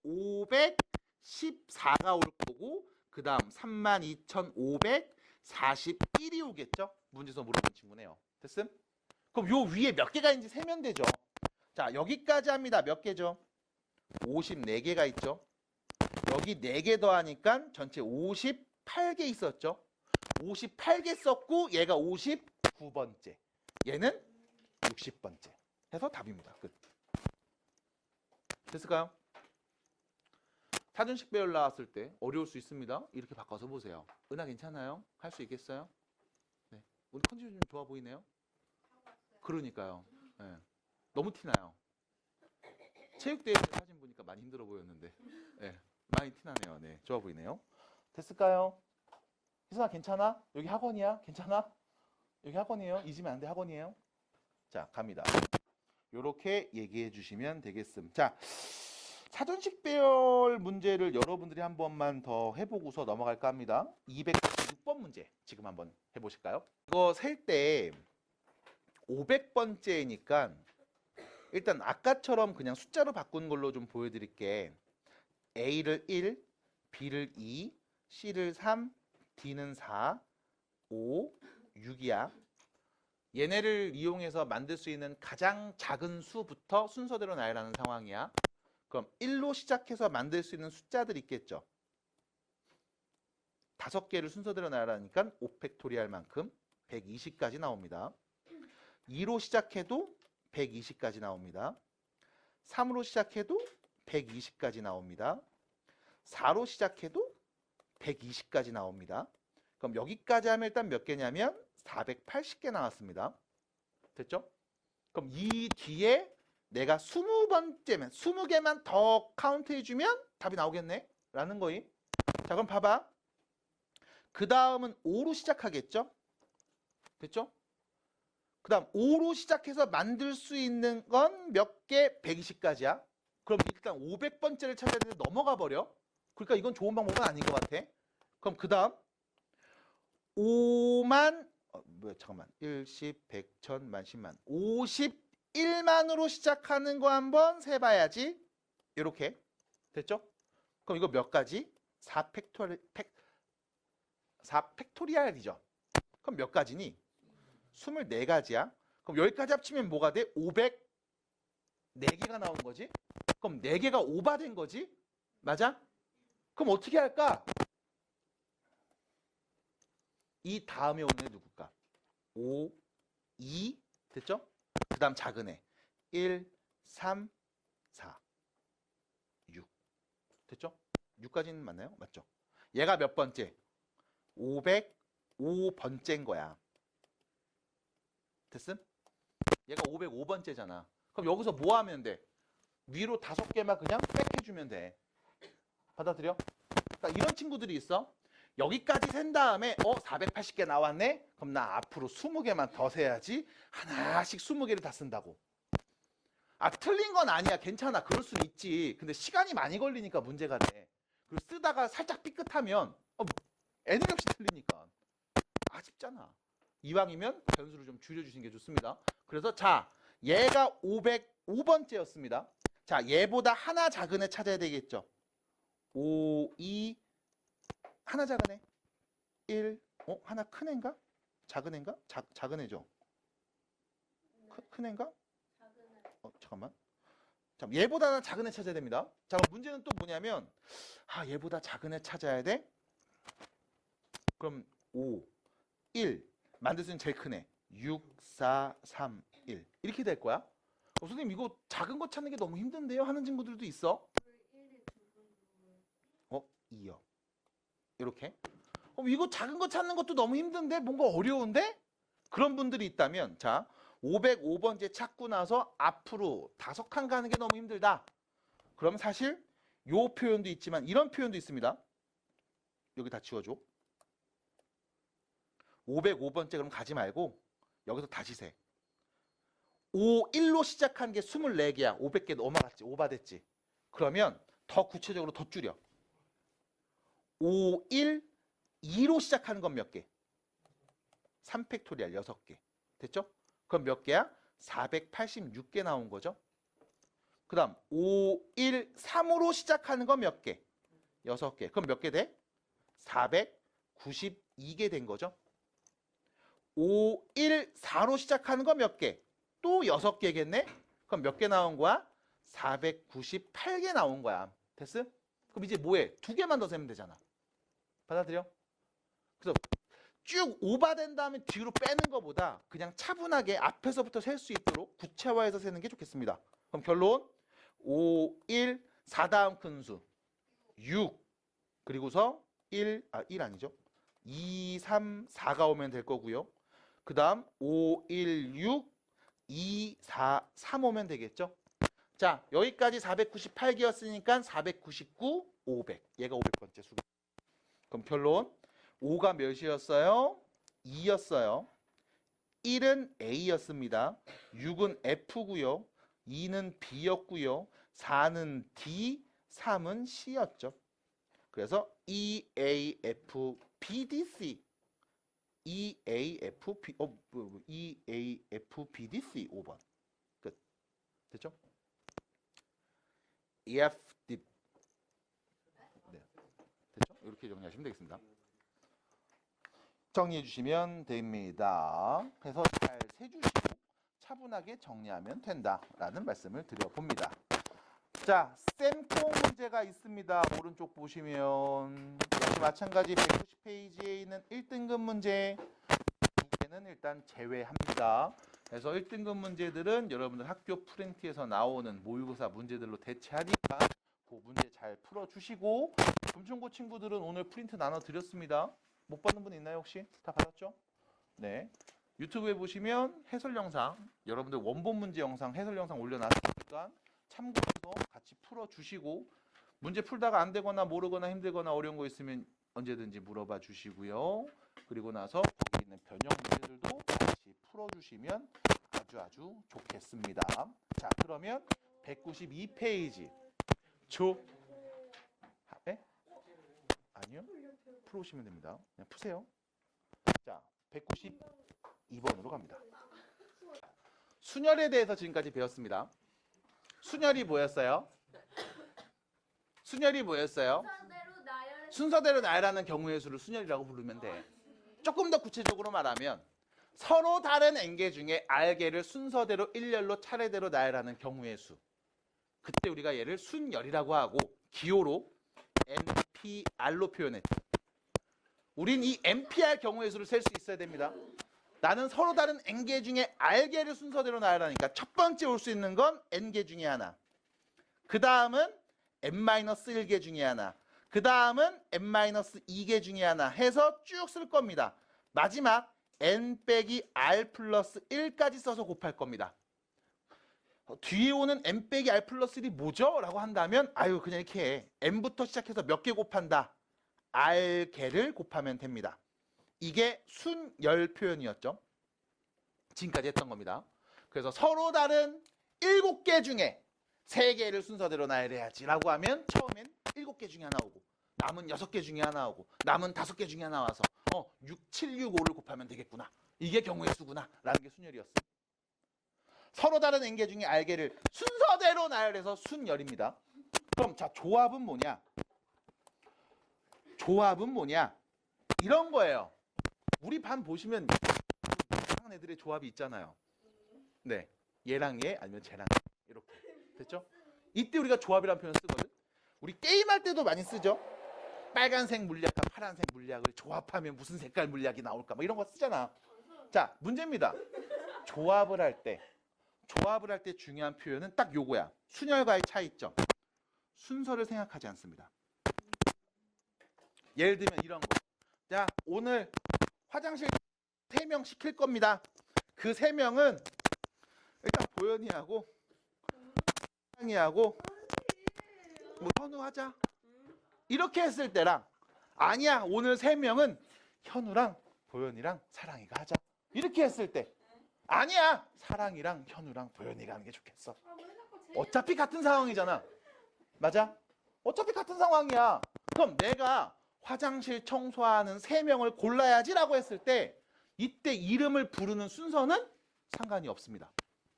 S1: 32,514가 올 거고 그 다음 32,541이 오겠죠? 문제에서 물어본 친구네요. 됐음? 그럼 요 위에 몇 개가 있는지 세면 되죠? 자, 여기까지 합니다. 몇 개죠? 54개가 있죠? 여기 4개 더하니까 전체 58개 있었죠? 58개 썼고 얘가 59번째. 얘는 60번째. 해서 답입니다. 끝. 됐을까요? 사전식 배열 나왔을 때 어려울 수 있습니다. 이렇게 바꿔서 보세요. 은하 괜찮아요? 할 수 있겠어요? 네. 우리 컨디션 좀 좋아 보이네요? 그러니까요. 네. 너무 티나요. 체육대회 사진 보니까 많이 힘들어 보였는데 네. 많이 티나네요. 네. 좋아 보이네요. 됐을까요? 희선아 괜찮아? 여기 학원이야? 괜찮아? 여기 학원이에요? 잊으면 안 돼. 학원이에요? 자, 갑니다. 요렇게 얘기해 주시면 되겠음. 자, 사전식 배열 문제를 여러분들이 한 번만 더 해보고서 넘어갈까 합니다. 246번 문제 지금 한번 해보실까요? 이거 셀 때 500번째니까 일단 아까처럼 그냥 숫자로 바꾼 걸로 좀 보여드릴게. A를 1, B를 2, C를 3, D는 4, 5, 6이야. 얘네를 이용해서 만들 수 있는 가장 작은 수부터 순서대로 나열하는 상황이야. 그럼 1로 시작해서 만들 수 있는 숫자들이 있겠죠. 5개를 순서대로 나열하니까 5팩토리알만큼 120까지 나옵니다. 2로 시작해도 120까지 나옵니다. 3으로 시작해도 120까지 나옵니다. 4로 시작해도 120까지 나옵니다. 그럼 여기까지 하면 일단 몇 개냐면 480개 나왔습니다. 됐죠? 그럼 이 뒤에 내가 20번째면 20개만 더 카운트 해주면 답이 나오겠네? 라는 거임. 자, 그럼 봐봐. 그 다음은 5로 시작하겠죠? 됐죠? 그 다음 5로 시작해서 만들 수 있는 건 몇 개? 120까지야. 그럼 일단 500번째를 찾아야 되는데 넘어가 버려. 그러니까 이건 좋은 방법은 아닌 것 같아. 그럼 그 다음 5만 잠깐만 1, 10, 100, 1000만, 10만 51만으로 시작하는 거 한번 세봐야지. 이렇게 됐죠? 그럼 이거 몇 가지? 4팩토리알이죠. 그럼 몇 가지니? 24가지야. 그럼 여기까지 합치면 뭐가 돼? 504개가 나온 거지? 그럼 4개가 오버된 거지? 맞아? 그럼 어떻게 할까? 이 다음에 오는 애 누굴까? 5, 2 됐죠? 그 다음 작은 애 1, 3, 4, 6 됐죠? 6까지는 맞나요? 맞죠? 얘가 몇 번째? 505번째인 거야. 됐음? 얘가 505번째잖아. 그럼 여기서 뭐 하면 돼? 위로 5개만 그냥 빽 해주면 돼. 받아들여? 그러니까 이런 친구들이 있어. 여기까지 센 다음에 480개 나왔네? 그럼 나 앞으로 20개만 더 세야지. 하나씩 20개를 다 쓴다고. 아, 틀린 건 아니야. 괜찮아. 그럴 수는 있지. 근데 시간이 많이 걸리니까 문제가 돼. 그리고 쓰다가 살짝 삐끗하면 애들 없이 틀리니까 아쉽잖아. 이왕이면 변수를 좀 줄여주시는 게 좋습니다. 그래서 자, 얘가 505번째였습니다. 자, 얘보다 하나 작은 애 찾아야 되겠죠. 5, 2 하나 작은 애 1 하나 큰 애인가? 작은 애인가? 작은 애죠. 큰 애인가? 잠깐만. 자, 얘보다 하나 작은 애 찾아야 됩니다. 자, 그럼 문제는 또 뭐냐면 얘보다 작은 애 찾아야 돼. 그럼 5, 1 만들 수 있는 제일 큰 애 6, 4, 3, 1 이렇게 될 거야. 선생님 이거 작은 거 찾는 게 너무 힘든데요? 하는 친구들도 있어. 2요. 이렇게. 이거 작은 거 찾는 것도 너무 힘든데? 뭔가 어려운데? 그런 분들이 있다면 자 505번째 찾고 나서 앞으로 5칸 가는 게 너무 힘들다. 그럼 사실 요 표현도 있지만 이런 표현도 있습니다. 여기 다 지워줘. 505번째 그럼 가지 말고 여기서 다시 세. 51로 시작한 게 24개야. 500개 넘어갔지. 오바됐지. 그러면 더 구체적으로 더 줄여. 51, 2로 시작하는 건 몇 개? 3팩토리알 6개. 됐죠? 그럼 몇 개야? 486개 나온 거죠. 그 다음 51, 3으로 시작하는 건 몇 개? 6개. 그럼 몇 개 돼? 492개 된 거죠. 51, 4로 시작하는 건 몇 개? 또 6개겠네? 그럼 몇 개 나온 거야? 498개 나온 거야. 됐어? 그럼 이제 뭐해? 2개만 더 세면 되잖아. 받아들여? 그래서 쭉 오버된 다음에 뒤로 빼는 것보다 그냥 차분하게 앞에서부터 셀 수 있도록 구체화해서 세는 게 좋겠습니다. 그럼 결론 5, 1, 4 다음 큰 수 6 그리고서 1 아니죠. 2, 3, 4가 오면 될 거고요. 그 다음 5, 1, 6, 2, 4, 3 오면 되겠죠. 자, 여기까지 498개였으니까 499, 500. 얘가 500번째 수가. 그럼 결론 5가 몇이었어요? 2였어요. 1은 A였습니다. 6은 F고요. 2는 B였고요. 4는 D, 3은 C였죠. 그래서 EAFBDC EAFBDC 5번. 끝. 됐죠? EFD. 네. 됐죠? 이렇게 정리하시면 되겠습니다. 정리해 주시면 됩니다. 그래서 잘 세주시고 차분하게 정리하면 된다라는 말씀을 드려봅니다. 자, 쌤통 문제가 있습니다. 오른쪽 보시면 역시 마찬가지 190페이지에 있는 1등급 문제 두 개는 일단 제외합니다. 그래서 1등급 문제들은 여러분들 학교 프린트에서 나오는 모의고사 문제들로 대체하니까 그 문제 잘 풀어주시고 금천고 친구들은 오늘 프린트 나눠드렸습니다. 못 받은 분 있나요 혹시? 다 받았죠? 네. 유튜브에 보시면 해설 영상, 여러분들 원본 문제 영상, 해설 영상 올려놨으니까 참고해서 같이 풀어주시고 문제 풀다가 안 되거나 모르거나 힘들거나 어려운 거 있으면 언제든지 물어봐 주시고요. 그리고 나서 거기 있는 변형 문제들도 같이 풀어주시면 아주 좋겠습니다. 자, 그러면 192페이지 아니요. 풀어오시면 됩니다. 그냥 푸세요. 자, 192번으로 갑니다. 순열에 대해서 지금까지 배웠습니다. 순열이 뭐였어요? 순열이 뭐였어요? 순서대로 나열하는 경우의 수를 순열이라고 부르면 돼. 조금 더 구체적으로 말하면 서로 다른 n개 중에 r개를 순서대로 일렬로 차례대로 나열하는 경우의 수. 그때 우리가 얘를 순열이라고 하고 기호로 NPR로 표현했죠. 우린 이 NPR 경우의 수를 셀 수 있어야 됩니다. 나는 서로 다른 n개 중에 r개를 순서대로 나열하니까 첫 번째 올 수 있는 건 n개 중에 하나. 그 다음은 n-1개 중에 하나. 그 다음은 n-2개 중에 하나 해서 쭉 쓸 겁니다. 마지막 n 빼기 r 플러스 1까지 써서 곱할 겁니다. 뒤에 오는 n 빼기 r 플러스 1이 뭐죠? 라고 한다면 아유 그냥 이렇게 해. n부터 시작해서 몇 개 곱한다? r개를 곱하면 됩니다. 이게 순열 표현이었죠. 지금까지 했던 겁니다. 그래서 서로 다른 7개 중에 3개를 순서대로 나열해야지 라고 하면 처음엔 7개 중에 하나 오고 남은 6개 중에 하나 오고 남은 5개 중에 하나 와서 6, 7, 6, 5를 곱하면 되겠구나. 이게 경우의 수구나 라는 게 순열이었어요. 서로 다른 n개 중에 r개를 순서대로 나열해서 순열입니다. 그럼 자 조합은 뭐냐? 조합은 뭐냐? 이런 거예요. 우리 반 보시면 이상한 애들의 조합이 있잖아요. 네, 얘랑 얘 아니면 쟤랑 이렇게 됐죠? 이때 우리가 조합이라는 표현 쓰거든. 우리 게임할 때도 많이 쓰죠. 빨간색 물약과 파란색 물약을 조합하면 무슨 색깔 물약이 나올까? 뭐 이런 거 쓰잖아. 자, 문제입니다. 조합을 할 때 중요한 표현은 딱 요거야. 순열과의 차이점. 순서를 생각하지 않습니다. 예를 들면 이런 거. 자, 오늘 화장실 3명 시킬 겁니다. 그 3명은 일단 보현이하고 상이하고 뭐 현우하자. 이렇게 했을 때랑 아니야 오늘 3명은 현우랑 보현이랑 사랑이가 하자. 이렇게 했을 때 아니야 사랑이랑 현우랑 보현이가 하는 게 좋겠어. 어차피 같은 상황이잖아. 맞아? 어차피 같은 상황이야. 그럼 내가 화장실 청소하는 3명을 골라야지 라고 했을 때 이때 이름을 부르는 순서는 상관이 없습니다.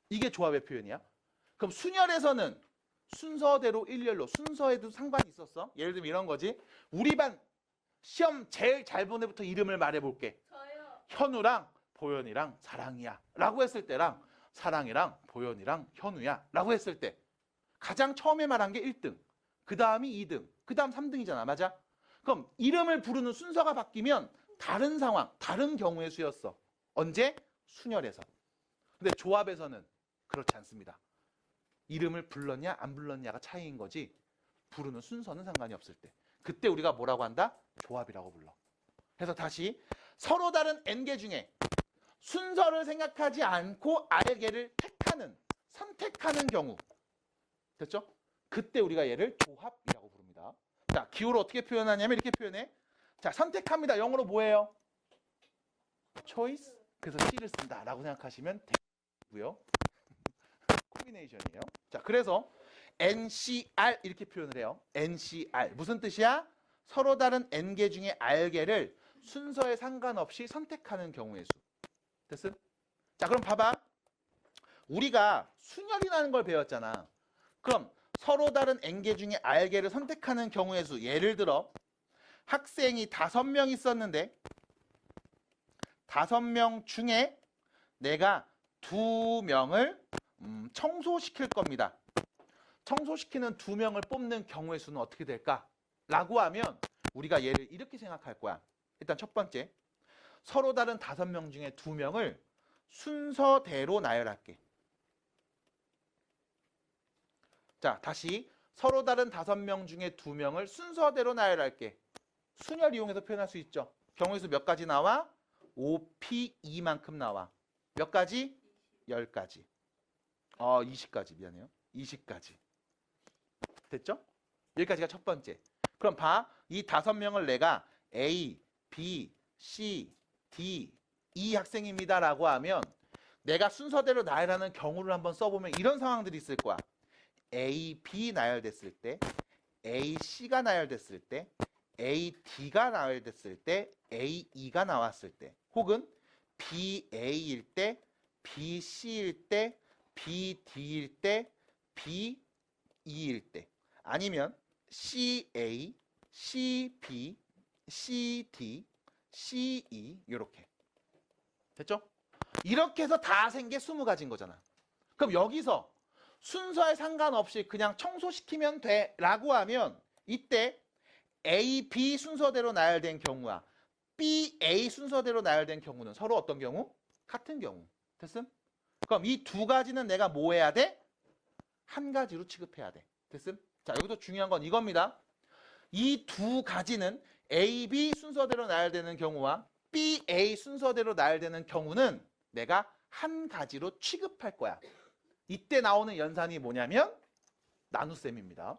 S1: 이게 조합의 표현이야. 그럼 순열에서는 순서대로 일렬로 순서에도 상관이 있었어. 예를 들면 이런 거지. 우리 반 시험 제일 잘 본 애부터 이름을 말해볼게.
S2: 저요.
S1: 현우랑 보현이랑 사랑이야 라고 했을 때랑 사랑이랑 보현이랑 현우야 라고 했을 때 가장 처음에 말한 게 1등, 그 다음이 2등, 그 다음 3등이잖아. 맞아? 그럼 이름을 부르는 순서가 바뀌면 다른 상황, 다른 경우의 수였어. 언제? 순열에서. 근데 조합에서는 그렇지 않습니다. 이름을 불렀냐 안 불렀냐가 차이인 거지 부르는 순서는 상관이 없을 때 그때 우리가 뭐라고 한다? 조합이라고 불러. 그래서 다시 서로 다른 n개 중에 순서를 생각하지 않고 r개를 선택하는 경우 됐죠? 그때 우리가 얘를 조합이라고 부릅니다. 자, 기호를 어떻게 표현하냐면 이렇게 표현해. 자, 선택합니다. 영어로 뭐예요? choice. 그래서 C를 쓴다 라고 생각하시면 되고요. 콤비네이션이에요. 자, 그래서 NCR 이렇게 표현을 해요. NCR 무슨 뜻이야? 서로 다른 n개 중에 r개를 순서에 상관없이 선택하는 경우의 수. 됐음? 자, 그럼 봐봐. 우리가 순열이라는 걸 배웠잖아. 그럼 서로 다른 n개 중에 r개를 선택하는 경우의 수. 예를 들어 학생이 5명 있었는데 5명 중에 내가 2명을 청소시킬 겁니다. 청소시키는 2명을 뽑는 경우의 수는 어떻게 될까? 라고 하면 우리가 얘를 이렇게 생각할 거야. 일단 첫 번째, 서로 다른 5명 중에 2명을 순서대로 나열할게. 자, 다시 서로 다른 5명 중에 2명을 순서대로 나열할게. 순열 이용해서 표현할 수 있죠. 경우의 수 몇 가지 나와? 5P2만큼 나와. 몇 가지? 10가지. 20가지 미안해요. 20가지. 됐죠? 여기까지가 첫 번째. 그럼 봐. 이 5명을 내가 A, B, C, D, E 학생입니다 라고 하면 내가 순서대로 나열하는 경우를 한번 써보면 이런 상황들이 있을 거야. A, B 나열됐을 때, A, C가 나열됐을 때, A, D가 나열됐을 때, A, E가 나왔을 때, 혹은 B, A일 때, B, C일 때, B, D일 때, B, E일 때, 아니면 C, A, C, B, C, D, C, E 이렇게. 됐죠? 이렇게 해서 다 생겨 20가지인 거잖아. 그럼 여기서 순서에 상관없이 그냥 청소시키면 돼 라고 하면 이때 A, B 순서대로 나열된 경우와 B, A 순서대로 나열된 경우는 서로 어떤 경우? 같은 경우. 됐음? 그럼 이 2가지는 내가 뭐 해야 돼? 한 가지로 취급해야 돼. 됐음? 자, 여기서 중요한 건 이겁니다. 이 2가지는 A, B 순서대로 나열되는 경우와 B, A 순서대로 나열되는 경우는 내가 한 가지로 취급할 거야. 이때 나오는 연산이 뭐냐면 나눗셈입니다.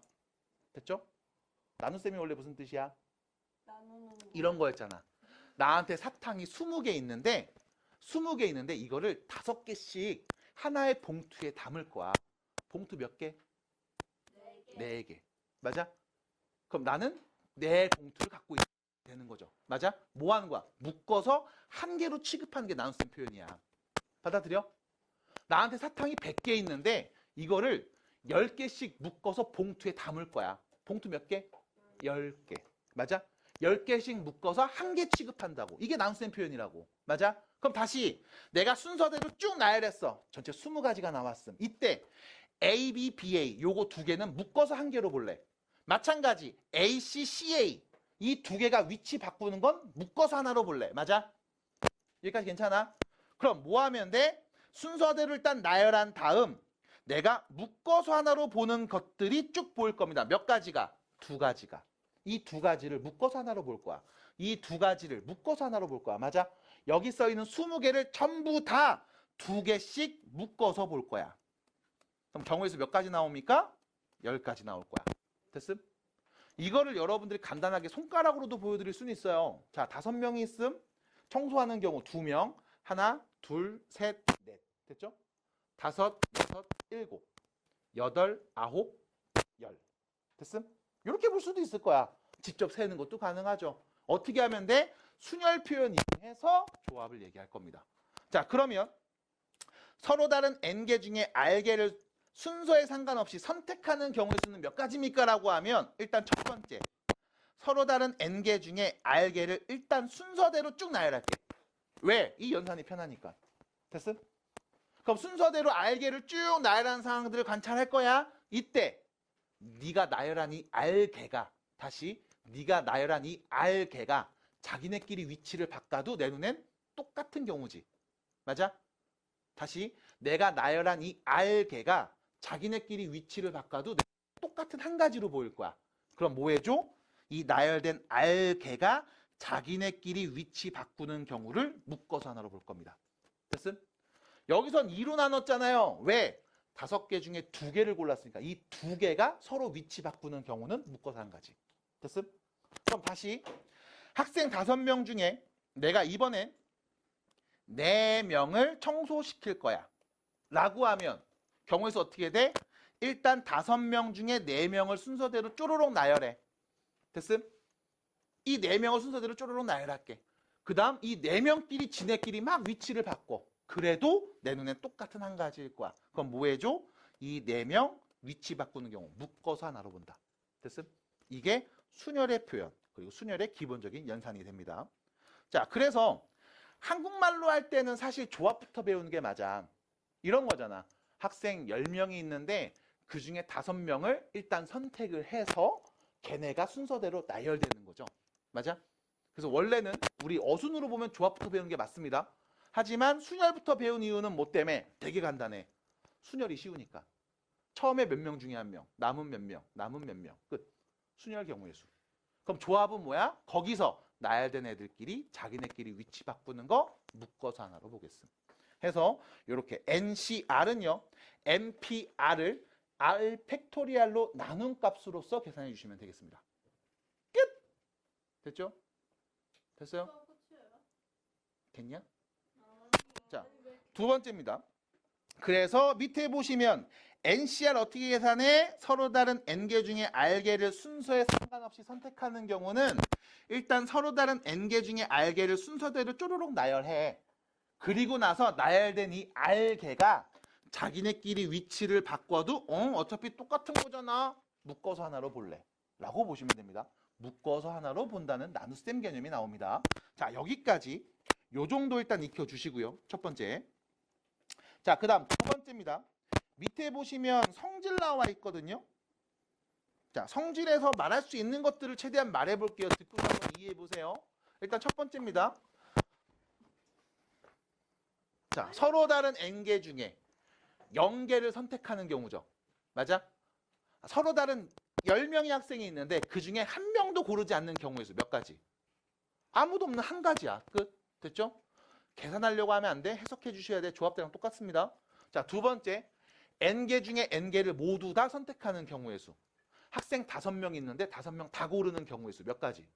S1: 됐죠? 나눗셈이 원래 무슨 뜻이야?
S2: 나누는
S1: 이런 거였잖아. 나한테 사탕이 20개 있는데 이거를 5개씩 하나의 봉투에 담을 거야. 봉투 몇 개? 4개. 맞아? 그럼 나는 내 봉투를 갖고 있어야 되는 거죠. 맞아? 뭐 하는 거야? 묶어서 한 개로 취급하는 게 나눗셈 표현이야. 받아들여? 나한테 사탕이 100개 있는데 이거를 10개씩 묶어서 봉투에 담을 거야. 봉투 몇 개? 10개. 맞아? 10개씩 묶어서 한 개 취급한다고. 이게 나눗셈 표현이라고. 맞아? 그럼 다시 내가 순서대로 쭉 나열했어. 전체 20가지가 나왔음. 이때 A, B, B, A 요거 2개는 묶어서 한 개로 볼래. 마찬가지 A, C, C, A 이 2개가 위치 바꾸는 건 묶어서 하나로 볼래. 맞아? 여기까지 괜찮아? 그럼 뭐 하면 돼? 순서대로 일단 나열한 다음 내가 묶어서 하나로 보는 것들이 쭉 보일 겁니다. 몇 가지가? 2가지가. 이 2가지를 묶어서 하나로 볼 거야. 이 2가지를 묶어서 하나로 볼 거야. 맞아? 여기 써 있는 20개를 전부 다 2개씩 묶어서 볼 거야. 그럼 경우의 수 몇 가지 나옵니까? 10가지 나올 거야. 됐음? 이거를 여러분들이 간단하게 손가락으로도 보여드릴 수는 있어요. 자, 5명이 있음. 청소하는 경우 2명. 하나, 둘, 셋, 넷. 됐죠? 5, 6, 7, 8, 9, 10. 됐음? 이렇게 볼 수도 있을 거야. 직접 세는 것도 가능하죠. 어떻게 하면 돼? 순열 표현 이용해서 조합을 얘기할 겁니다. 자, 그러면 서로 다른 n개 중에 r개를 순서에 상관없이 선택하는 경우의 수는 몇 가지입니까? 라고 하면 일단 첫 번째, 서로 다른 n개 중에 r개를 일단 순서대로 쭉 나열할게. 왜? 이 연산이 편하니까. 됐음? 그럼 순서대로 r개를 쭉 나열하는 상황들을 관찰할 거야. 이때 네가 나열한 이 r개가 네가 나열한 이 r개가 자기네끼리 위치를 바꿔도 내 눈엔 똑같은 경우지. 맞아? 다시 내가 나열한 이 r개가 자기네끼리 위치를 바꿔도 똑같은 한 가지로 보일 거야. 그럼 뭐 해줘? 이 나열된 r개가 자기네끼리 위치 바꾸는 경우를 묶어서 하나로 볼 겁니다. 됐음? 여기선 2로 나눴잖아요. 왜? 5개 중에 2개를 골랐으니까 이 2개가 서로 위치 바꾸는 경우는 묶어서 한 가지. 됐음? 그럼 다시 학생 5명 중에 내가 이번엔 4명을 청소시킬 거야 라고 하면 경우의 수 어떻게 돼? 일단 5명 중에 4명을 순서대로 쪼로록 나열해. 됐음? 이 4명을 순서대로 쪼로록 나열할게. 그 다음 이 4명끼리 지네끼리 막 위치를 바꿔. 그래도 내 눈엔 똑같은 한 가지일 거야. 그럼 뭐 해줘? 이 4명 위치 바꾸는 경우 묶어서 하나로 본다. 됐음? 이게 순열의 표현 그리고 순열의 기본적인 연산이 됩니다. 자, 그래서 한국말로 할 때는 사실 조합부터 배우는 게 맞아. 이런 거잖아. 학생 10명이 있는데 그 중에 5명을 일단 선택을 해서 걔네가 순서대로 나열되는 거죠. 맞아? 그래서 원래는 우리 어순으로 보면 조합부터 배우는 게 맞습니다. 하지만 순열부터 배운 이유는 뭐 때문에? 되게 간단해. 순열이 쉬우니까. 처음에 몇 명 중에 한 명, 남은 몇 명, 남은 몇 명. 끝. 순열 경우의 수. 그럼 조합은 뭐야? 거기서 나열된 애들끼리 자기네끼리 위치 바꾸는 거 묶어서 하나로 보겠습니다. 해서 이렇게 NCR은요. NPR을 R 팩토리얼로 나눈 값으로서 계산해 주시면 되겠습니다. 끝! 됐죠? 됐어요? 됐냐? 자, 두 번째입니다. 그래서 밑에 보시면 NCR 어떻게 계산해? 서로 다른 N개 중에 R개를 순서에 상관없이 선택하는 경우는 일단 서로 다른 N개 중에 R개를 순서대로 쪼르륵 나열해. 그리고 나서 나열된 이 R개가 자기네끼리 위치를 바꿔도 어차피 똑같은 거잖아. 묶어서 하나로 볼래. 라고 보시면 됩니다. 묶어서 하나로 본다는 나눗셈 개념이 나옵니다. 자, 여기까지 요 정도 일단 익혀주시고요. 첫 번째. 자, 그 다음 두 번째입니다. 밑에 보시면 성질 나와 있거든요. 자, 성질에서 말할 수 있는 것들을 최대한 말해볼게요. 듣고 한번 이해해보세요. 일단 첫 번째입니다. 자, 서로 다른 N개 중에 0개를 선택하는 경우죠. 맞아? 서로 다른 10명의 학생이 있는데 그 중에 한 명도 고르지 않는 경우의 수 몇 가지? 아무도 없는 한 가지야. 끝. 됐죠? 계산하려고 하면 안 돼. 해석해 주셔야 돼. 조합대랑 똑같습니다. 자, 두 번째. N개 중에 N개를 모두 다 선택하는 경우의 수. 학생 5명 있는데 5명 다 고르는 경우의 수 몇 가지?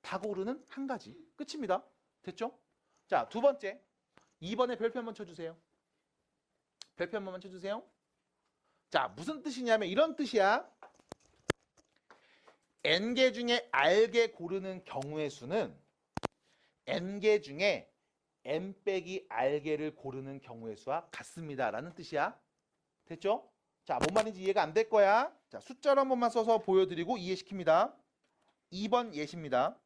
S1: 다 고르는 한 가지. 끝입니다. 됐죠? 자, 두 번째. 2번에 별표 한번 쳐주세요. 별표 한번만 쳐주세요. 자, 무슨 뜻이냐면 이런 뜻이야. N개 중에 R개 고르는 경우의 수는 N개 중에 N 빼기 R개를 고르는 경우의 수와 같습니다. 라는 뜻이야. 됐죠? 자, 뭔 말인지 이해가 안 될 거야. 자, 숫자로 한 번만 써서 보여드리고 이해시킵니다. 2번 예시입니다.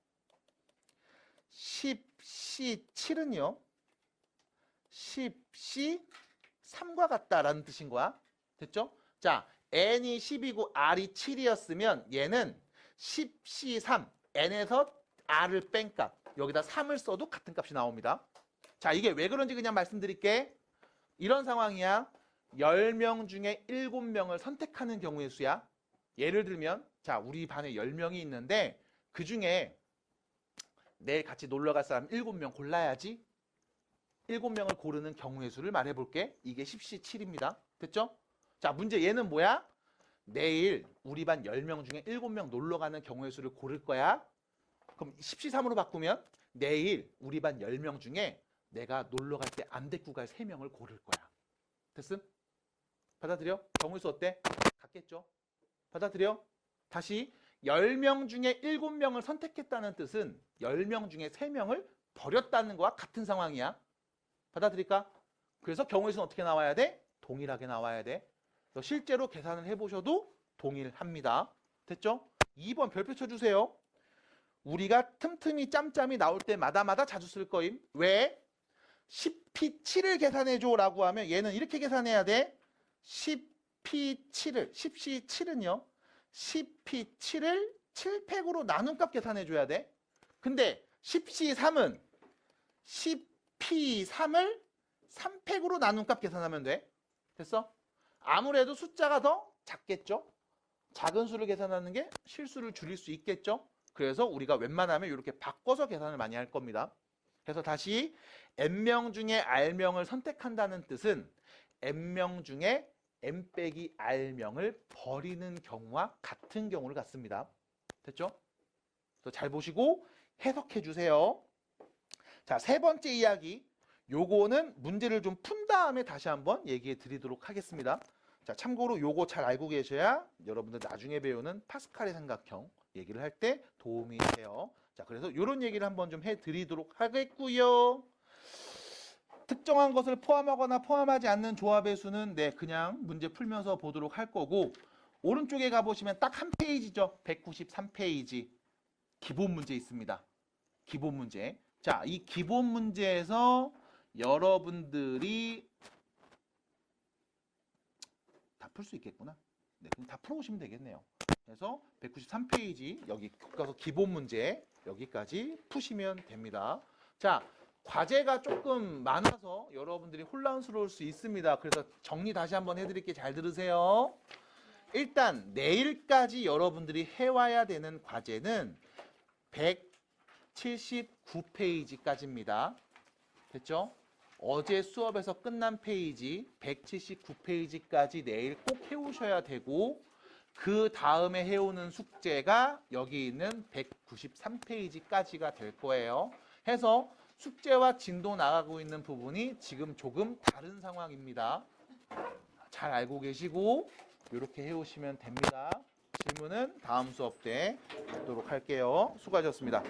S1: 10C7은요. 10C3과 같다라는 뜻인 거야. 됐죠? 자, N이 10이고 R이 7이었으면 얘는 10C3, N에서 R을 뺀 값. 여기다 3을 써도 같은 값이 나옵니다. 자, 이게 왜 그런지 그냥 말씀드릴게. 이런 상황이야. 10명 중에 7명을 선택하는 경우의 수야. 예를 들면 자, 우리 반에 10명이 있는데 그 중에 내일 같이 놀러 갈 사람 7명 골라야지. 7명을 고르는 경우의 수를 말해볼게. 이게 10C7입니다. 됐죠? 자, 문제 얘는 뭐야? 내일 우리 반 10명 중에 7명 놀러 가는 경우의 수를 고를 거야. 그럼 10C3으로 바꾸면 내일 우리 반 10명 중에 내가 놀러 갈 때 안 데리고 갈 3명을 고를 거야. 됐음? 받아들여? 경우의 수 어때? 같겠죠? 받아들여? 다시 10명 중에 7명을 선택했다는 뜻은 10명 중에 3명을 버렸다는 거와 같은 상황이야. 받아들일까? 그래서 경우의 수는 어떻게 나와야 돼? 동일하게 나와야 돼. 실제로 계산을 해보셔도 동일합니다. 됐죠? 2번 별표 쳐주세요. 우리가 틈틈이 짬짬이 나올 때마다 자주 쓸 거임. 왜? 10P7을 계산해줘 라고 하면 얘는 이렇게 계산해야 돼. 10C7은요. 10P7을 7팩으로 나눈 값 계산해줘야 돼. 근데 10C3은 10P3을 3팩으로 나눈 값 계산하면 돼. 됐어? 아무래도 숫자가 더 작겠죠? 작은 수를 계산하는 게 실수를 줄일 수 있겠죠? 그래서 우리가 웬만하면 이렇게 바꿔서 계산을 많이 할 겁니다. 그래서 다시 N명 중에 R명을 선택한다는 뜻은 N명 중에 N 빼기 R명을 버리는 경우와 같은 경우를 갖습니다. 됐죠? 잘 보시고 해석해 주세요. 자, 세 번째 이야기. 요거는 문제를 좀 푼 다음에 다시 한번 얘기해 드리도록 하겠습니다. 자, 참고로 요거 잘 알고 계셔야 여러분들 나중에 배우는 파스칼의 삼각형 얘기를 할 때 도움이 돼요. 자, 그래서 요런 얘기를 한번 좀 해 드리도록 하겠고요. 특정한 것을 포함하거나 포함하지 않는 조합의 수는 그냥 문제 풀면서 보도록 할 거고, 오른쪽에 가보시면 딱 한 페이지죠. 193페이지. 기본 문제 있습니다. 기본 문제. 자, 이 기본 문제에서 여러분들이 다 풀 수 있겠구나. 네, 그럼 다 풀어오시면 되겠네요. 그래서 193페이지 여기 교과서 기본 문제 여기까지 푸시면 됩니다. 자, 과제가 조금 많아서 여러분들이 혼란스러울 수 있습니다. 그래서 정리 다시 한번 해드릴게요. 잘 들으세요. 일단 내일까지 여러분들이 해와야 되는 과제는 179페이지까지입니다. 됐죠? 어제 수업에서 끝난 페이지 179페이지까지 내일 꼭 해오셔야 되고 그 다음에 해오는 숙제가 여기 있는 193페이지까지가 될 거예요. 해서 숙제와 진도 나가고 있는 부분이 지금 조금 다른 상황입니다. 잘 알고 계시고 이렇게 해오시면 됩니다. 질문은 다음 수업 때 하도록 할게요. 수고하셨습니다.